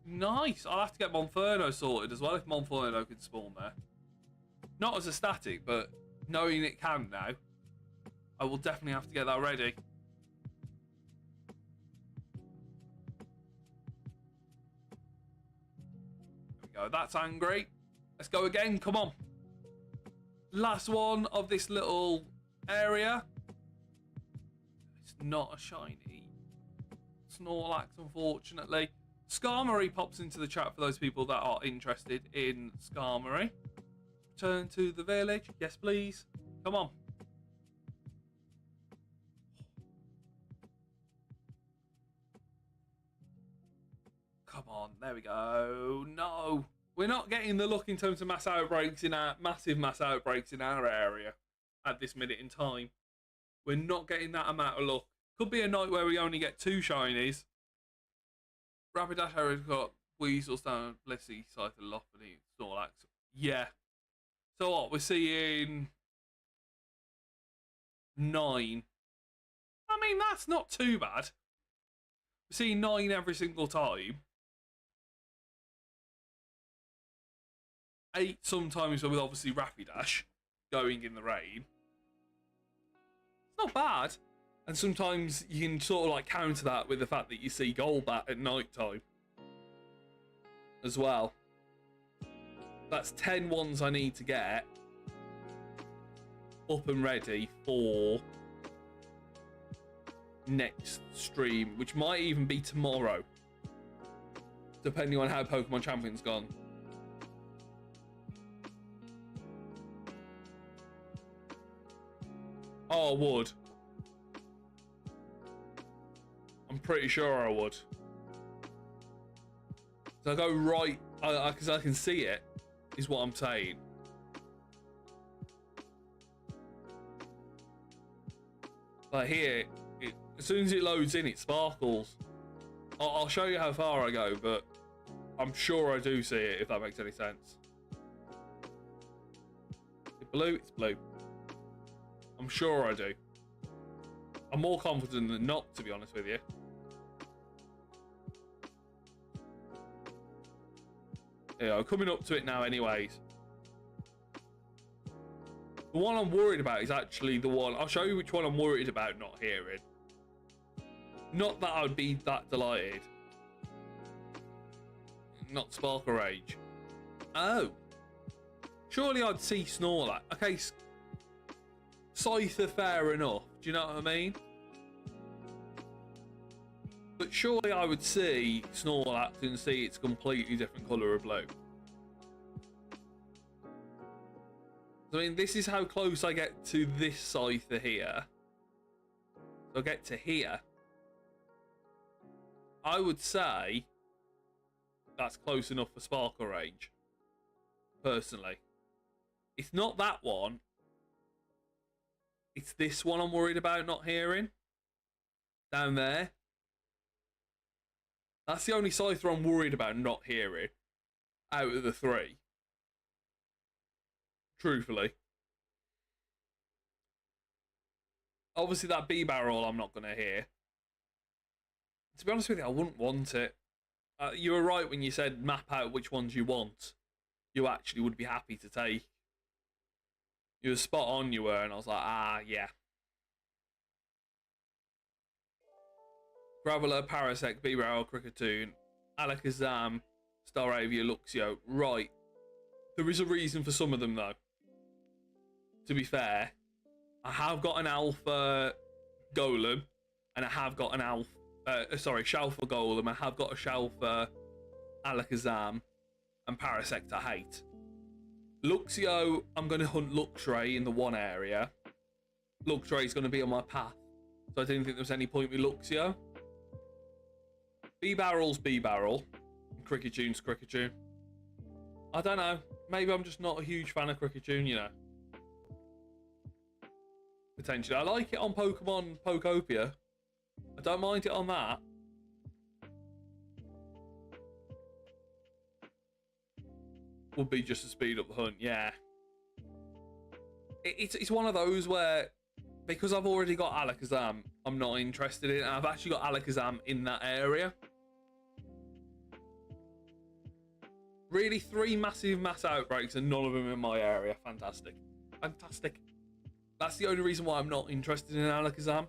Nice. I'll have to get Monferno sorted as well if Monferno can spawn there. Not as a static, but knowing it can now, I will definitely have to get that ready. There we go. That's angry. Let's go again. Come on. Last one of this little area. It's not a shiny Snorlax, unfortunately. Skarmory pops into the chat for those people that are interested in Skarmory. Return to the village. Yes, please. Come on. come on. There we go. No. We're not getting the look in terms of massive mass outbreaks in our area at this minute in time. We're not getting that amount of luck. Could be a night where we only get 2 shinies. Rapidash has got Weasel, Stone, Blissey, Scyther, Lopunny, Snorlax. Yeah. So what? We're seeing 9. I mean, that's not too bad. We're seeing 9 every single time. 8 sometimes with obviously Rapidash going in the rain. It's not bad. And sometimes you can sort of like counter that with the fact that you see Golbat at night time as well. That's 10 ones I need to get up and ready for next stream, which might even be tomorrow, depending on how Pokemon Champion's gone. Oh, I would. I'm pretty sure I would. So I go right, because I can see it, is what I'm saying. Like here, as soon as it loads in, it sparkles. I'll show you how far I go, but I'm sure I do see it, if that makes any sense. It's blue, it's blue. I'm sure I do. I'm more confident than not, to be honest with you. Yeah, I'm coming up to it now anyways. The one I'm worried about is actually the one... I'll show you which one I'm worried about not hearing. Not that I'd be that delighted. Not Sparkle Rage. Oh. Surely I'd see Snorlax. Okay, Scyther, fair enough. Do you know what I mean? But surely I would see Snorlax and see its completely different colour of blue. I mean, this is how close I get to this Scyther here. So I get to here. I would say that's close enough for Sparkle Rage. Personally. It's not that one. It's this one I'm worried about not hearing. Down there. That's the only Scyther I'm worried about not hearing out of the 3. Truthfully. Obviously that B-Barrel I'm not going to hear. To be honest with you, I wouldn't want it. You were right when you said map out which ones you want. You actually would be happy to take. You were spot on, you were, and I was like, ah, yeah. Graveler, Parasect, B-Barrel, Kricketune, Alakazam, Staravia, Luxio. Right. There is a reason for some of them, though. To be fair, I have got an Alpha Golem, and I have got an Alpha... Shalfa Golem. I have got a Shalfa Alakazam, and Parasect I hate. Luxio, I'm going to hunt Luxray in the one area. Luxray is going to be on my path, so I didn't think there was any point with Luxio. B-Barrel's B-Barrel. Kricketune's Kricketune. I don't know. Maybe I'm just not a huge fan of Kricketune, you know. Potentially. I like it on Pokemon Pokopia. I don't mind it on that. Would be just to speed up the hunt, yeah. It's one of those where, because I've already got Alakazam, I'm not interested in it. I've actually got Alakazam in that area. Really, 3 massive mass outbreaks and none of them in my area. Fantastic. Fantastic. That's the only reason why I'm not interested in Alakazam.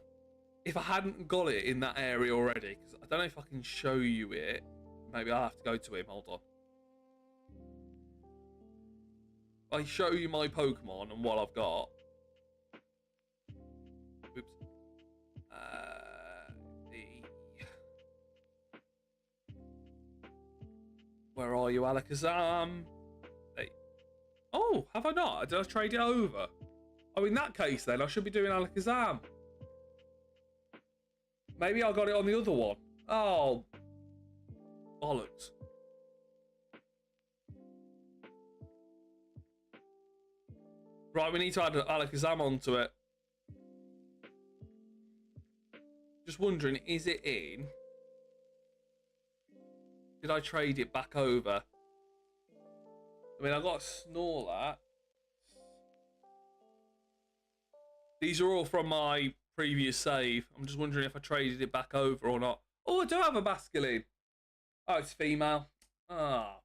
If I hadn't got it in that area already, because I don't know if I can show you it. Maybe I'll have to go to him. Hold on. I show you my Pokemon and what I've got. Oops. Where are you, Alakazam? Hey. Oh, have I not? Did I trade it over? Oh, in that case, then I should be doing Alakazam. Maybe I got it on the other one. Oh. Bollocks. Right, we need to add Alakazam onto it. Just wondering, is it in? Did I trade it back over? I mean, I got a Snorlax. These are all from my previous save. I'm just wondering if I traded it back over or not. Oh, I do have a Basculin. Oh, it's female. Ah.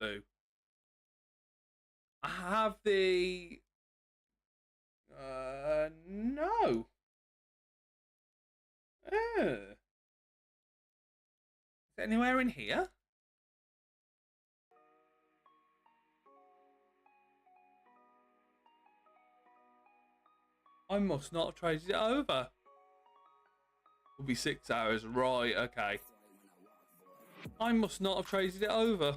Boo. I have the... no. Is it anywhere in here? I must not have traded it over. Will be 6 hours. Right, okay. I must not have traded it over.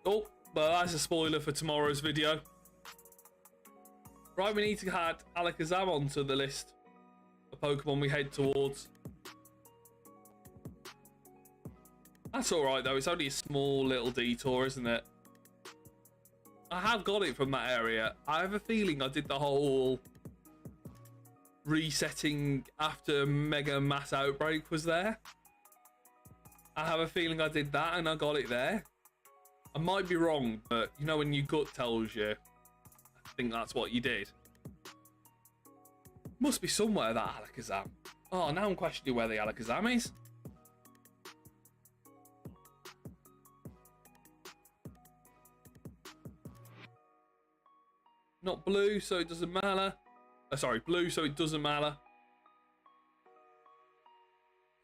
Oh, well, that's a spoiler for tomorrow's video. Right, we need to add Alakazam onto the list of Pokemon we head towards. That's alright, though. It's only a small little detour, isn't it? I have got it from that area. I have a feeling I did the whole resetting after Mega Mass Outbreak was there. I have a feeling I did that and I got it there. I might be wrong, but you know when your gut tells you, I think that's what you did. Must be somewhere, that Alakazam. Oh, now I'm questioning where the Alakazam is. Not blue, so it doesn't matter. Sorry, blue, so it doesn't matter.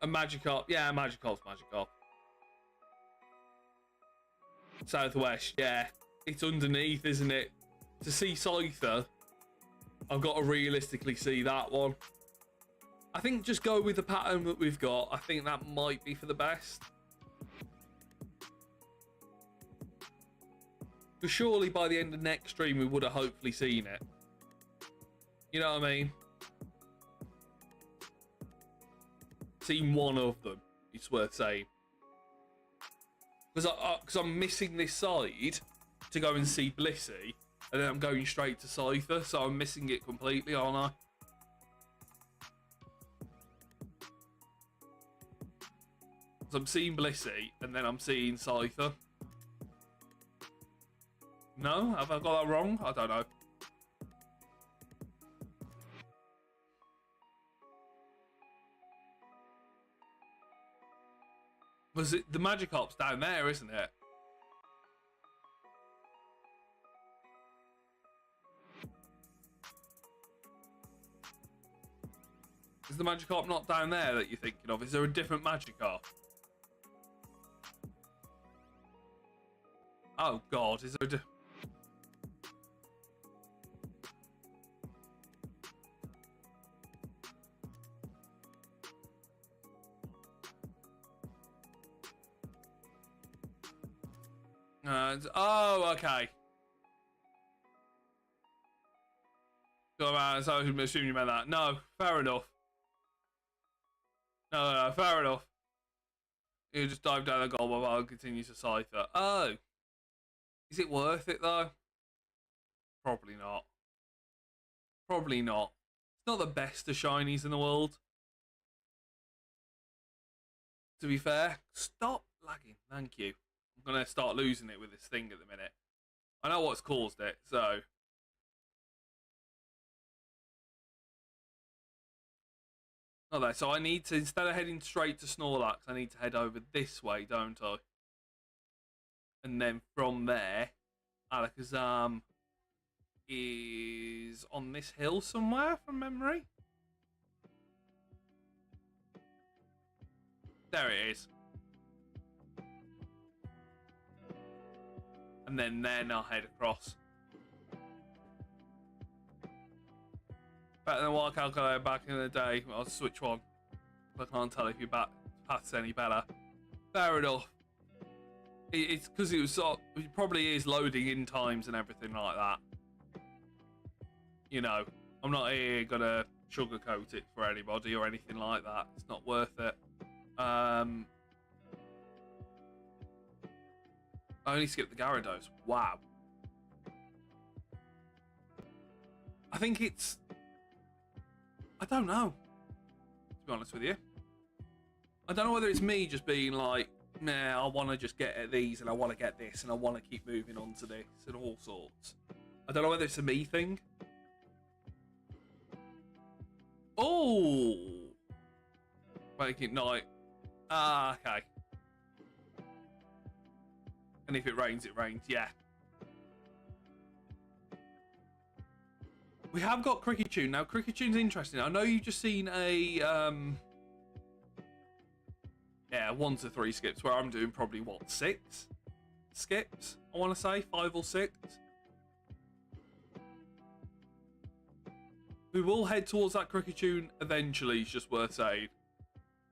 A Magikarp. Yeah, Magikarp's Magikarp. Southwest, yeah. It's underneath, isn't it? To see Scyther, I've got to realistically see that one. I think just go with the pattern that we've got. I think that might be for the best. Because surely by the end of next stream, we would have hopefully seen it. You know what I mean? Seen one of them, it's worth saying. Because I'm missing this side to go and see Blissey, and then I'm going straight to Scyther, so I'm missing it completely, aren't I? So I'm seeing Blissey, and then I'm seeing Scyther. No? Have I got that wrong? I don't know. Was it the Magikarp's down there, isn't it? Is the Magikarp not down there that you're thinking of? Is there a different Magikarp? Oh God, is there a oh, okay. So I assume you meant that. No, fair enough. No, fair enough. You just dive down the goal while I'll continue to Scyther. Oh. Is it worth it, though? Probably not. Probably not. It's not the best of shinies in the world. To be fair. Stop lagging. Thank you. I'm going to start losing it with this thing at the minute. I know what's caused it, so... Not there. So I need to, instead of heading straight to Snorlax, I need to head over this way, don't I? And then from there, Alakazam is on this hill somewhere, from memory. There it is. And then I'll head across. Better than what I calculated back in the day. I'll switch one. I can't tell if your path's any better. Fair enough. It's because it was it probably is loading in times and everything like that. You know, I'm not here gonna sugarcoat it for anybody or anything like that. It's not worth it. I only skipped the Gyarados. Wow. I think it's... I don't know, to be honest with you. I don't know whether it's me just being like, nah, I want to just get at these and I want to get this and I want to keep moving on to this and all sorts. I don't know whether it's a me thing. Oh! Making night. Ah, okay. And if it rains, yeah. We have got Cricketune. Now, Cricketune's interesting. I know you've just seen a, yeah, 1 to 3 skips, where I'm doing probably, what, 6 skips? I want to say, 5 or 6. We will head towards that Cricketune eventually, it's just worth saying.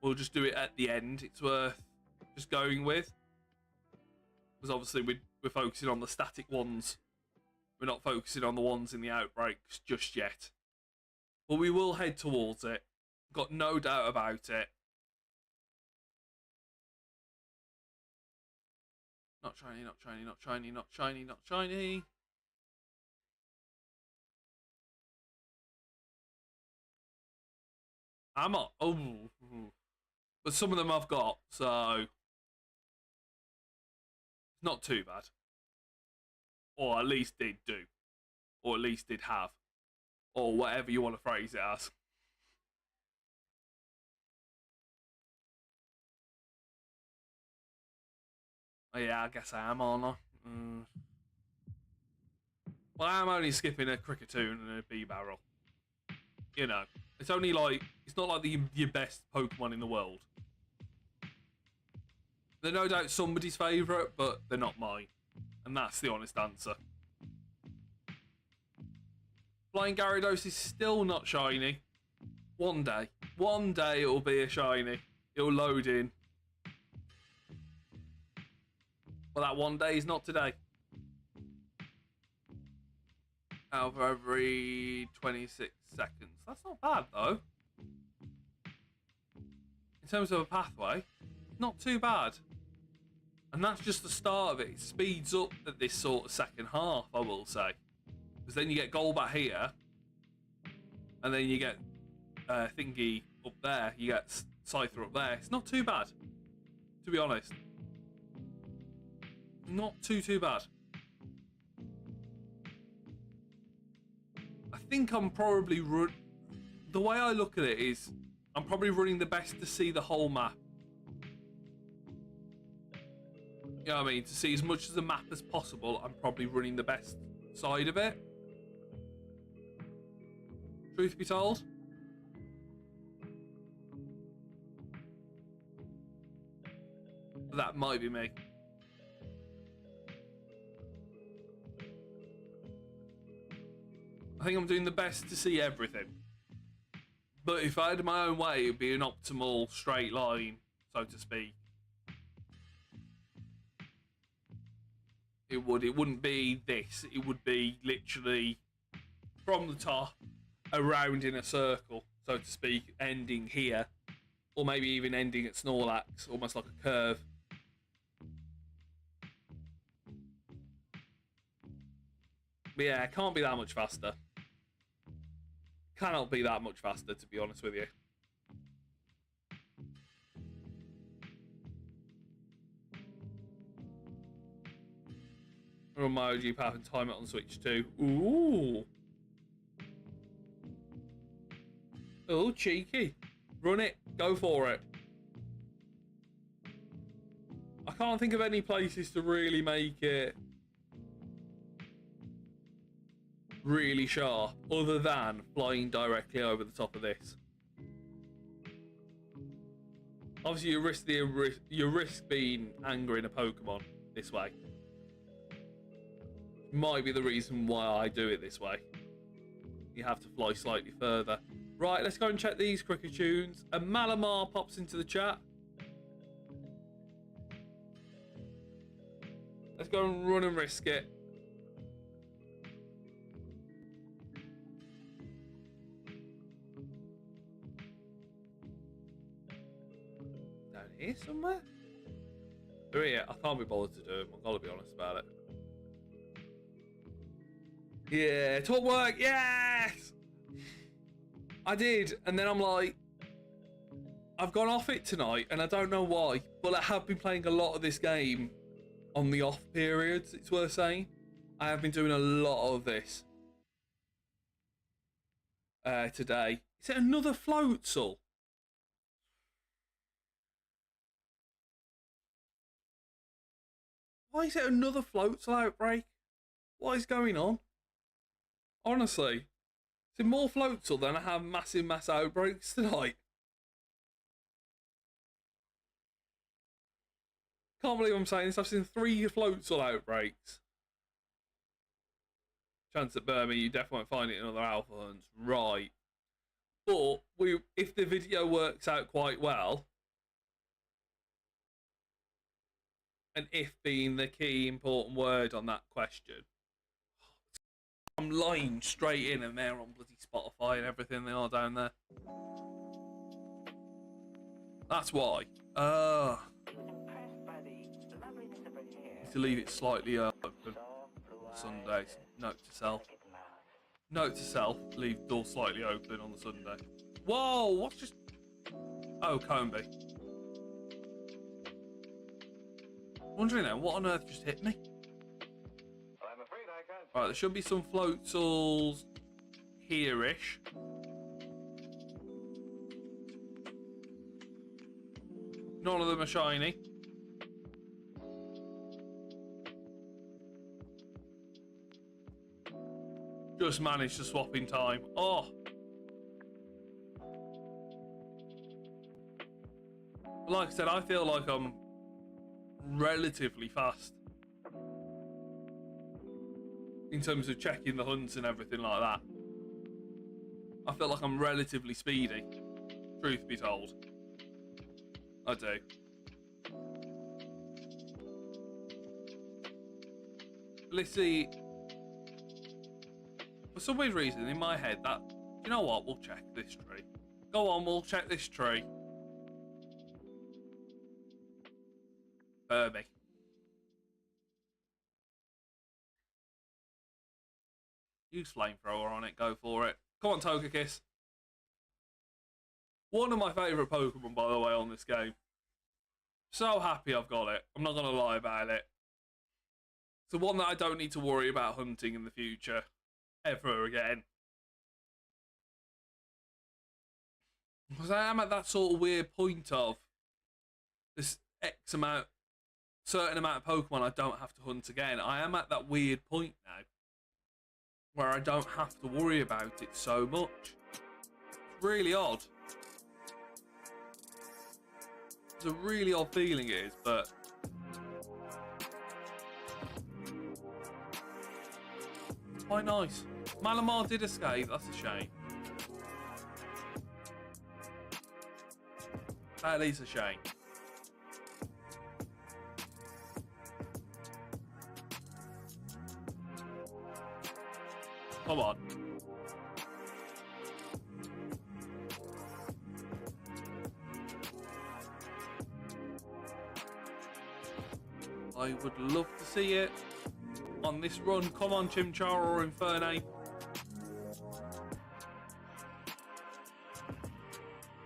We'll just do it at the end. It's worth just going with. Because obviously we're focusing on the static ones. We're not focusing on the ones in the outbreaks just yet. But we will head towards it. Got no doubt about it. Not shiny, not shiny, not shiny, not shiny, not shiny. I'm not. Oh. But some of them I've got, so. Not too bad. Or at least did do. Or at least did have. Or whatever you want to phrase it as. Oh, yeah, I guess I am, aren't I? Well, I'm only skipping a Cricketune and a B-Barrel. You know, it's only like, it's not like your best Pokemon in the world. They're no doubt somebody's favourite, but they're not mine. And that's the honest answer. Flying Gyarados is still not shiny. One day it'll be a shiny. It'll load in. But that one day is not today. Out of every 26 seconds. That's not bad, though. In terms of a pathway, not too bad. And that's just the start of it. It speeds up at this sort of second half, I will say. Because then you get Golbat here. And then you get Thingy up there. You get Scyther up there. It's not too bad, to be honest. Not too bad. I think I'm probably... The way I look at it is, I'm probably running the best to see the whole map. You know what I mean? To see as much of the map as possible, I'm probably running the best side of it. Truth be told. That might be me. I think I'm doing the best to see everything. But if I had my own way, it would be an optimal straight line, so to speak. It would. It wouldn't be this. It would be literally from the top, around in a circle, so to speak, ending here. Or maybe even ending at Snorlax, almost like a curve. But yeah, it can't be that much faster. Cannot be that much faster, to be honest with you. Run my OG path and time it on Switch 2. Ooh. Oh, cheeky. Run it. Go for it. I can't think of any places to really make it really sharp other than flying directly over the top of this. Obviously, you risk being angry in a Pokemon this way. Might be the reason why I do it this way. You have to fly slightly further. Right, let's go and check these Cricketunes. A Malamar pops into the chat. Let's go and run and risk it. down here somewhere? They're here. I can't be bothered to do them. I've got to be honest about it. Yeah, top work. Yes! I did. And then I'm like, I've gone off it tonight, and I don't know why, but I have been playing a lot of this game on the off periods, it's worth saying. I have been doing a lot of this today. Is it another floatzel? Why is it another floatzel outbreak? What is going on? Honestly, is it more floatzel than I have massive mass outbreaks tonight? Can't believe I'm saying this. I've seen 3 floatzel outbreaks. Chance at Burma, you definitely won't find it in other alpha hunts. Right. But if the video works out quite well, and if being the key important word on that question, I'm lying straight in and they're on bloody Spotify and everything they are down there. That's why. Need to leave it slightly open on Sundays. Note to self. Note to self, leave door slightly open on the Sunday. Whoa, what's just... Oh, Comby. Wondering now, what on earth just hit me? I'm afraid I can't. Right, there should be some floatzels here-ish. None of them are shiny. Just managed to swap in time. Oh! Like I said, I feel like I'm relatively fast in terms of checking the hunts and everything like that. I feel like I'm relatively speedy, truth be told. I do. Let's see. For some weird reason in my head that, you know what, we'll check this tree. Go on, we'll check this tree. Herbie. Use flamethrower on it, go for it. Come on, Togekiss. One of my favourite Pokemon, by the way, on this game. So happy I've got it. I'm not going to lie about it. It's the one that I don't need to worry about hunting in the future. Ever again. Because I am at that sort of weird point of this certain amount of Pokemon I don't have to hunt again. I am at that weird point now where I don't have to worry about it so much. It's really odd. It's a really odd feeling it is, but it's quite nice. Malamar did escape, that's a shame. That is a shame. Come on. I would love to see it on this run. Come on, Chimchar or Infernape.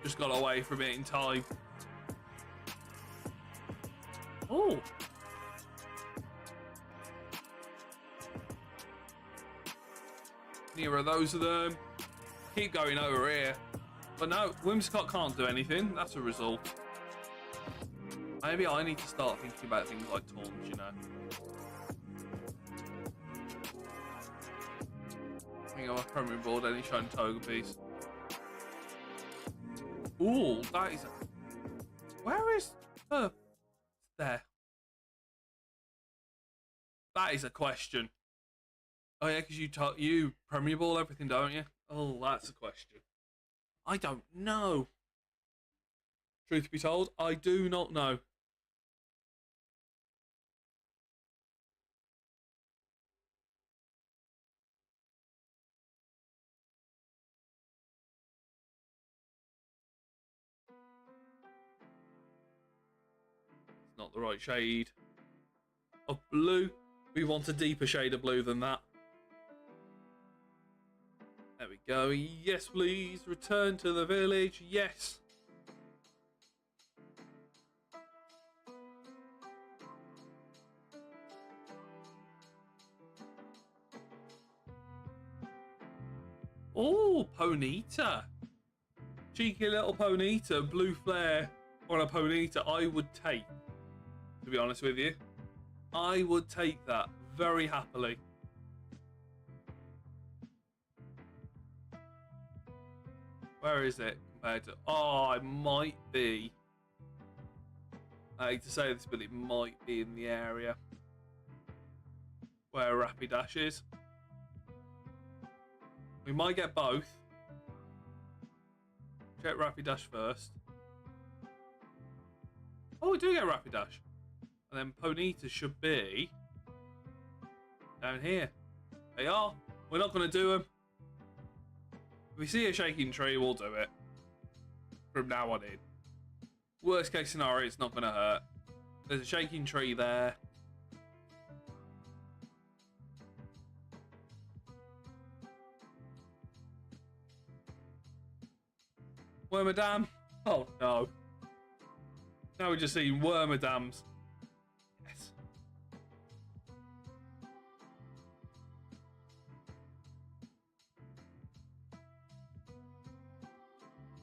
Just got away from it in time. Oh. Nearer those of them. Keep going over here. But no, Whimsicott can't do anything. That's a result. Maybe I need to start thinking about things like taunts, you know. I think I've Premier Board any shiny Togepi's. Ooh, that is... Where is... there. That is a question. Oh yeah, because you Premier Ball everything, don't you? Oh, that's a question. I don't know. Truth be told, I do not know. not the right shade of blue. We want a deeper shade of blue than that. There we go. Yes, please. Return to the village. Yes. Oh, Ponyta. Cheeky little Ponyta. Blue flare on a Ponyta. I would take, to be honest with you. I would take that very happily. Where is it compared to... Oh, it might be. I hate to say this, but it might be in the area where Rapidash is. We might get both. Check Rapidash first. Oh, we do get Rapidash. And then Ponyta should be down here. They are. We're not going to do them. If we see a shaking tree, we'll do it. From now on in. Worst case scenario, it's not going to hurt. There's a shaking tree there. Wormadam. Oh no. Now we're just seeing Wormadams. Yes.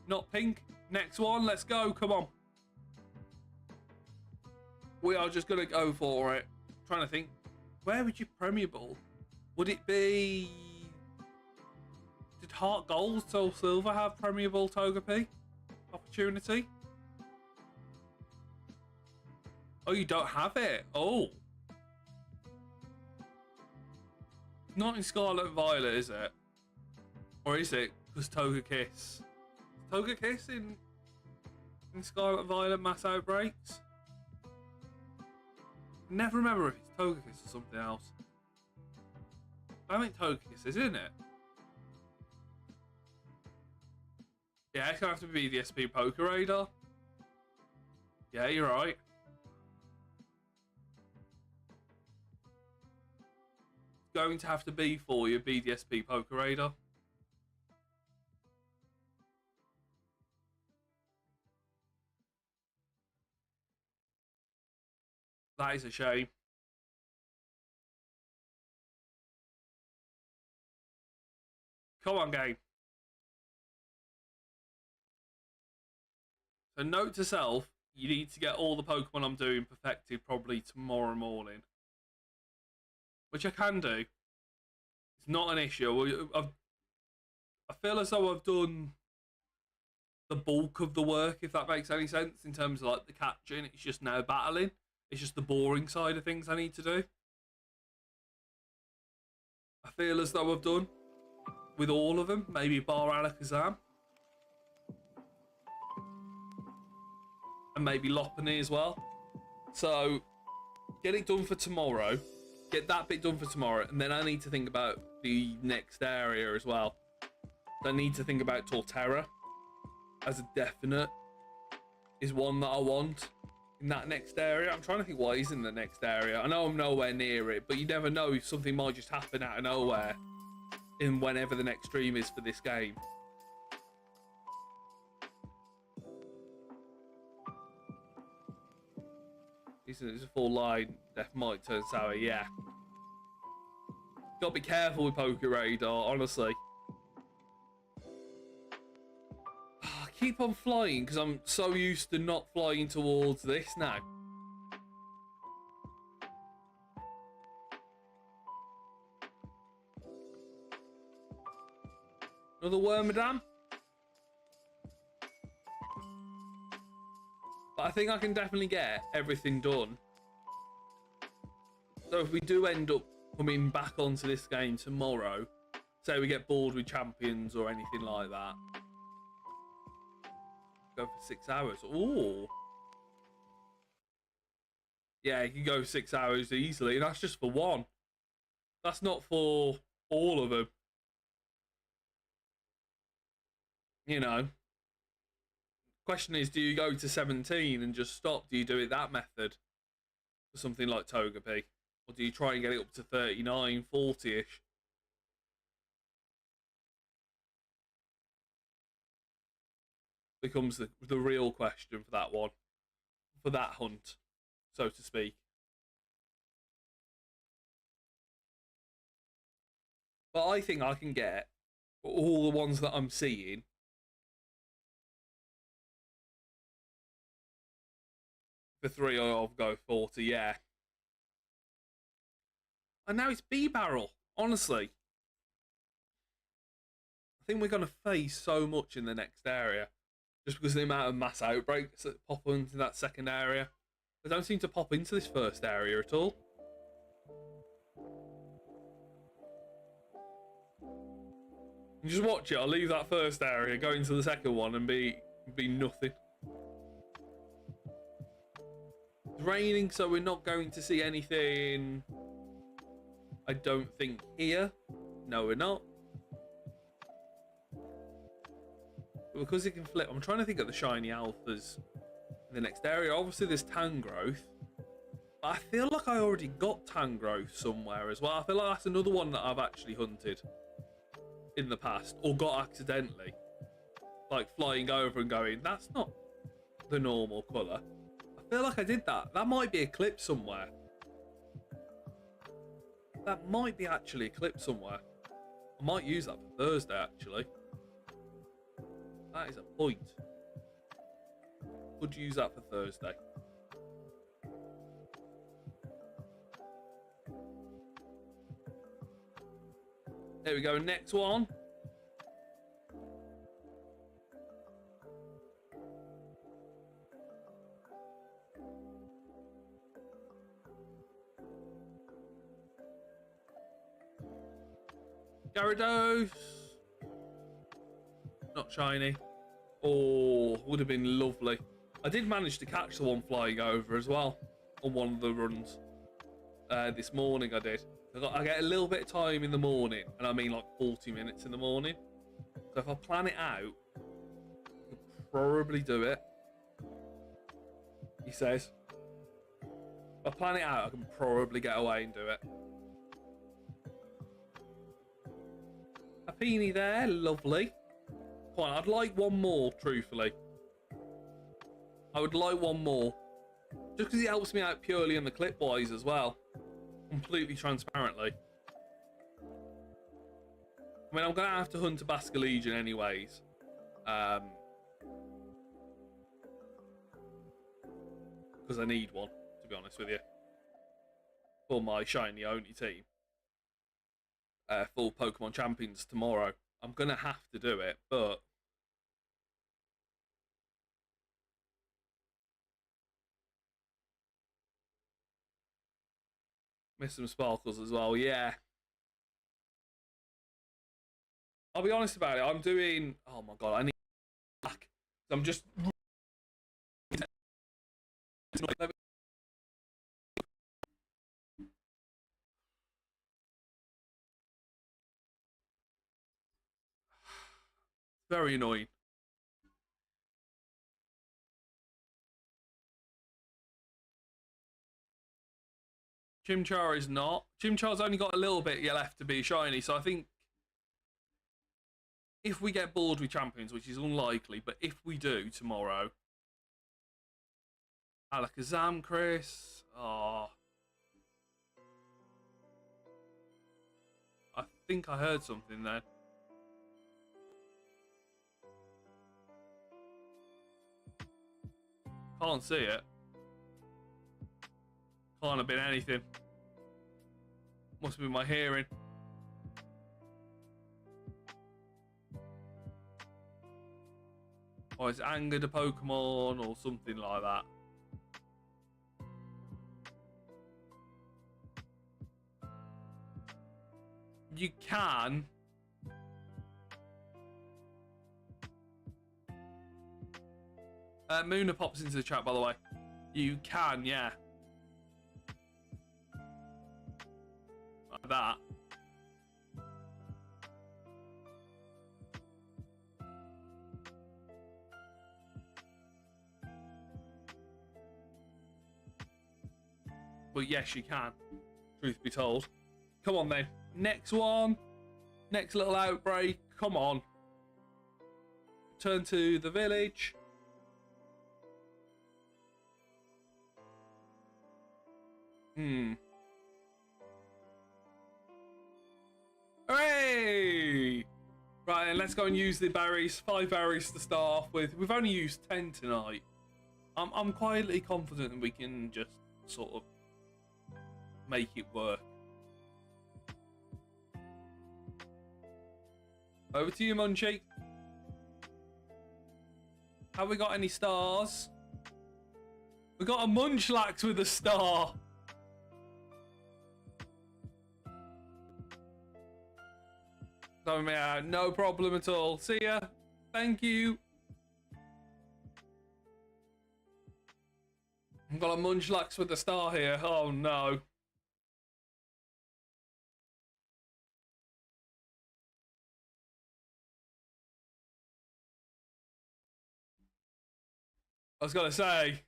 Not pink. Next one. Let's go. Come on. We are just going to go for it. I'm trying to think. Where would you Premier Ball? Would it be... Did Heart Gold, Soul Silver have Premier Ball Togepi opportunity? Oh, you don't have it? Oh. Not in Scarlet and Violet, is it? Or is it? Because Togekiss. Togekiss in Scarlet and Violet mass outbreaks? Never remember if it's Togekiss or something else. I think Togekiss is, isn't it? Yeah, it's going to have to be the SP Poker Radar. Yeah, you're right. It's going to have to be for your BDSP Poker Radar. That is a shame. Come on, game. So note to self, you need to get all the Pokemon I'm doing perfected probably tomorrow morning. Which I can do. It's not an issue. I feel as though I've done the bulk of the work, if that makes any sense, in terms of like the catching. It's just now battling. It's just the boring side of things I need to do. I feel as though I've done with all of them, maybe bar Alakazam. And maybe Lopunny as well. So, get it done for tomorrow. Get that bit done for tomorrow. And then I need to think about the next area as well. I need to think about Torterra as a definite. Is one that I want in that next area. I'm trying to think what is in the next area. I know I'm nowhere near it, but you never know if something might just happen out of nowhere in whenever the next stream is for this game. It's a full line. Death might turn sour, yeah. Gotta be careful with Poker Radar, honestly. I keep on flying because I'm so used to not flying towards this now. Another Wormadam. But I think I can definitely get everything done. So if we do end up coming back onto this game tomorrow, say we get bored with champions or anything like that, go for 6 hours. Ooh. Yeah, you can go 6 hours easily, and that's just for one. That's not for all of them. You know. Question is, do you go to 17 and just stop? Do you do it that method? for something like Togepi? Or do you try and get it up to 39, 40-ish? Becomes the real question for that one. For that hunt, so to speak. But I think I can get all the ones that I'm seeing for 3 I'll go 40, yeah. And now it's B-Barrel, honestly. I think we're going to face so much in the next area. Just because of the amount of mass outbreaks that pop into that second area. They don't seem to pop into this first area at all. You just watch it, I'll leave that first area, go into the second one and be nothing. It's raining, so we're not going to see anything, I don't think, here. No, we're not. But because it can flip, I'm trying to think of the shiny alphas in the next area. Obviously, there's Tangrowth. But I feel like I already got Tangrowth somewhere as well. I feel like that's another one that I've actually hunted in the past, or got accidentally. Like flying over and going, that's not the normal colour. I feel like I did that. That might be a clip somewhere. That might be actually a clip somewhere. I might use that for Thursday, actually. That is a point. Could use that for Thursday. There we go, next one. Gyarados. Not shiny. Oh, would have been lovely. I did manage to catch the one flying over as well on one of the runs. This morning I did. I get a little bit of time in the morning, and I mean like 40 minutes in the morning. So if I plan it out, I could probably do it. He says. If I plan it out, I can probably get away and do it. A Peony there, lovely. Fine, I'd like one more, truthfully. I would like one more. Just because it helps me out purely in the clip-wise as well. Completely transparently. I mean, I'm going to have to hunt a Basculegion anyways. Because I need one, to be honest with you. For my shiny only team. Full Pokemon Champions tomorrow. I'm going to have to do it, but... Miss some sparkles as well, yeah. I'll be honest about it, I'm doing... Oh my god, I need back. I'm just... Very annoying. Chimchar is not. Chimchar's only got a little bit left to be shiny, so I think if we get bored with champions, which is unlikely, but if we do tomorrow, Alakazam, Chris. Oh, I think I heard something then. Can't see it. Can't have been anything. Must have been my hearing. Or it's angered a Pokemon or something like that. You can. Moona pops into the chat, by the way. You can, yeah. Like that. but yes, you can. Truth be told. Come on then. Next one. Next little outbreak. Come on. Turn to the village. Hooray! Right, and let's go and use the berries. 5 berries to start off with. We've only used 10 tonight. I'm quietly confident that we can just sort of make it work. Over to you, Munchie. Have we got any stars? We got a Munchlax with a star. So, yeah, no problem at all. See ya. Thank you. I've got a Munchlax with a star here. Oh no. I was gonna say.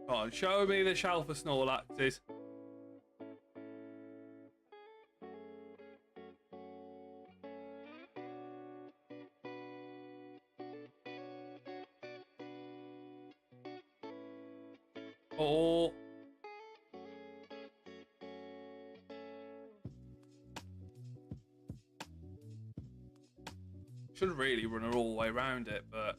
Come on, show me the shelf of Snorlaxes. Oh. Should really run her all the way around it, but...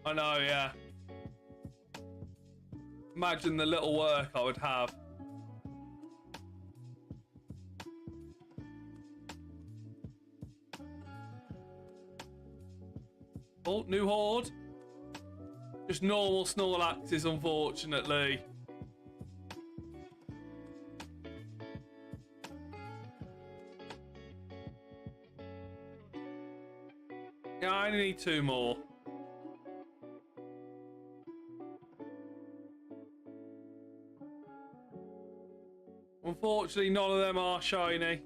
I know, yeah. Imagine the little work I would have. Oh, new horde. Just normal Snorlaxes, unfortunately. Yeah, I only need 2 more. Unfortunately, none of them are shiny.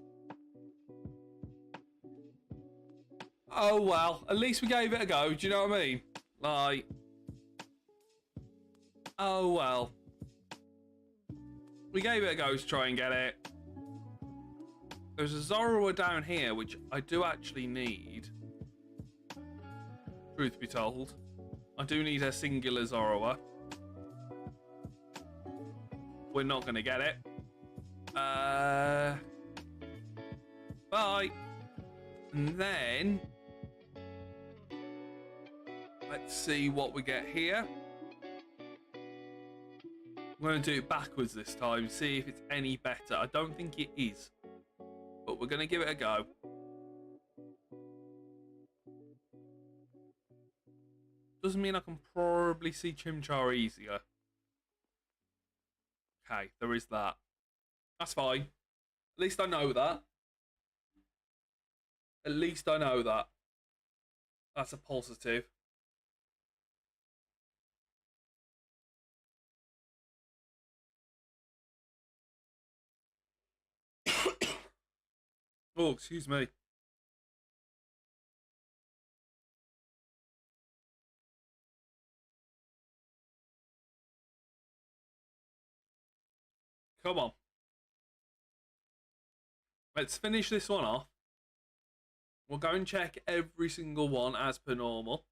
Oh well, at least we gave it a go, do you know what I mean? Like... Oh well. We gave it a go to try and get it. There's a Zorua down here, which I do actually need. Truth be told. I do need a singular Zorua. We're not going to get it. Bye. And then... let's see what we get here. I'm going to do it backwards this time, see if it's any better. I don't think it is, but we're going to give it a go. Doesn't mean I can probably see Chimchar easier. Okay, there is that. That's fine. At least I know that. At least I know that. That's a positive. Oh, excuse me. Come on. Let's finish this one off. We'll go and check every single one as per normal.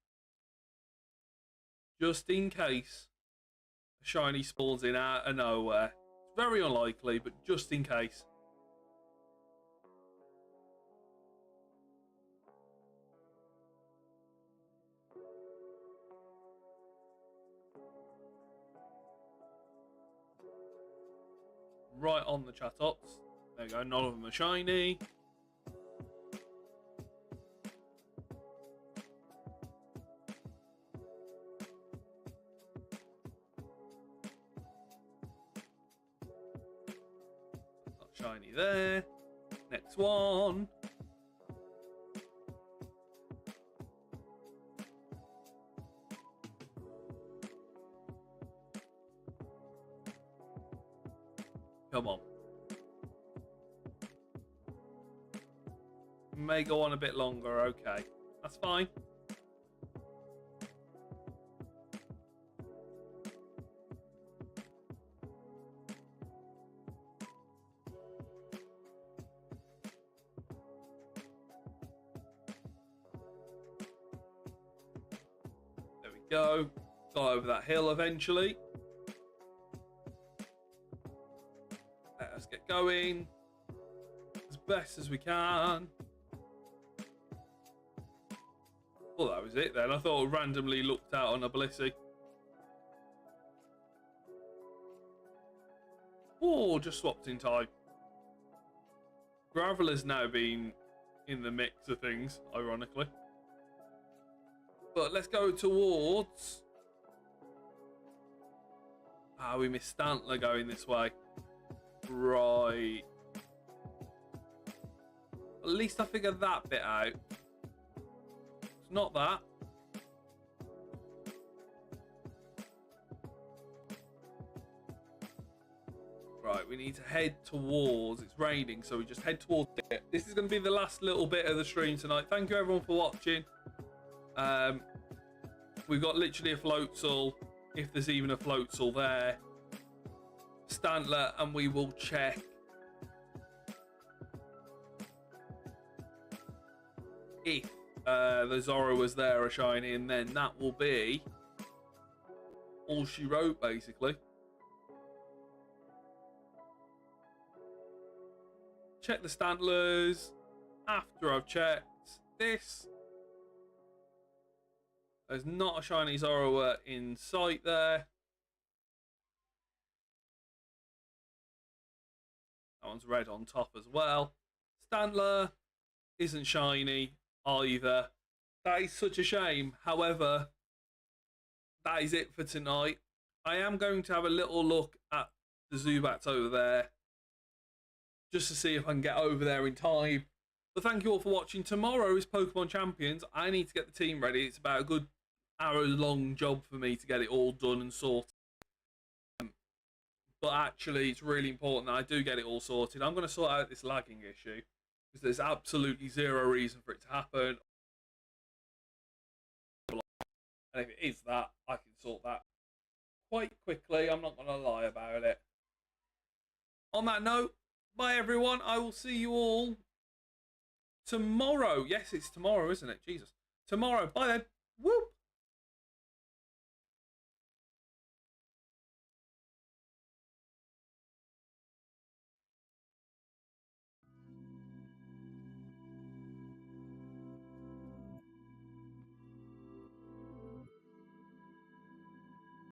Just in case a shiny spawns in out of nowhere. It's very unlikely, but just in case. right on the Chatops. There we go, none of them are shiny. Not shiny there. Next one. Come on. May go on a bit longer, okay. That's fine. There we go. Got over that hill eventually. Let's get going as best as we can. Well, that was it then. I thought it randomly looked out on a Blissey. Oh, just swapped in time. Gravel has now been in the mix of things, ironically. But let's go towards... Ah, we missed Stantler going this way. Right. At least I figured that bit out. It's not that. Right, we need to head towards... It's raining, so we just head towards it. This is going to be the last little bit of the stream tonight. Thank you everyone for watching. We've got literally a Floatzel, if there's even a Floatzel there. Stantler, and we will check if the Zoro was there, a shiny, and then that will be all she wrote, basically. Check the Stantlers after I've checked this. There's not a shiny Zoroark in sight there. That one's red on top as well. Stantler isn't shiny either. That is such a shame. However, that is it for tonight. I am going to have a little look at the Zubats over there, just to see if I can get over there in time. But thank you all for watching. Tomorrow is Pokemon Champions. I need to get the team ready. It's about a good hour-long job for me to get it all done and sorted. But actually, it's really important that I do get it all sorted. I'm going to sort out this lagging issue, because there's absolutely zero reason for it to happen. And if it is that, I can sort that quite quickly. I'm not going to lie about it. On that note, bye everyone. I will see you all tomorrow. Yes, it's tomorrow, isn't it? Jesus. Tomorrow. Bye then. Whoop.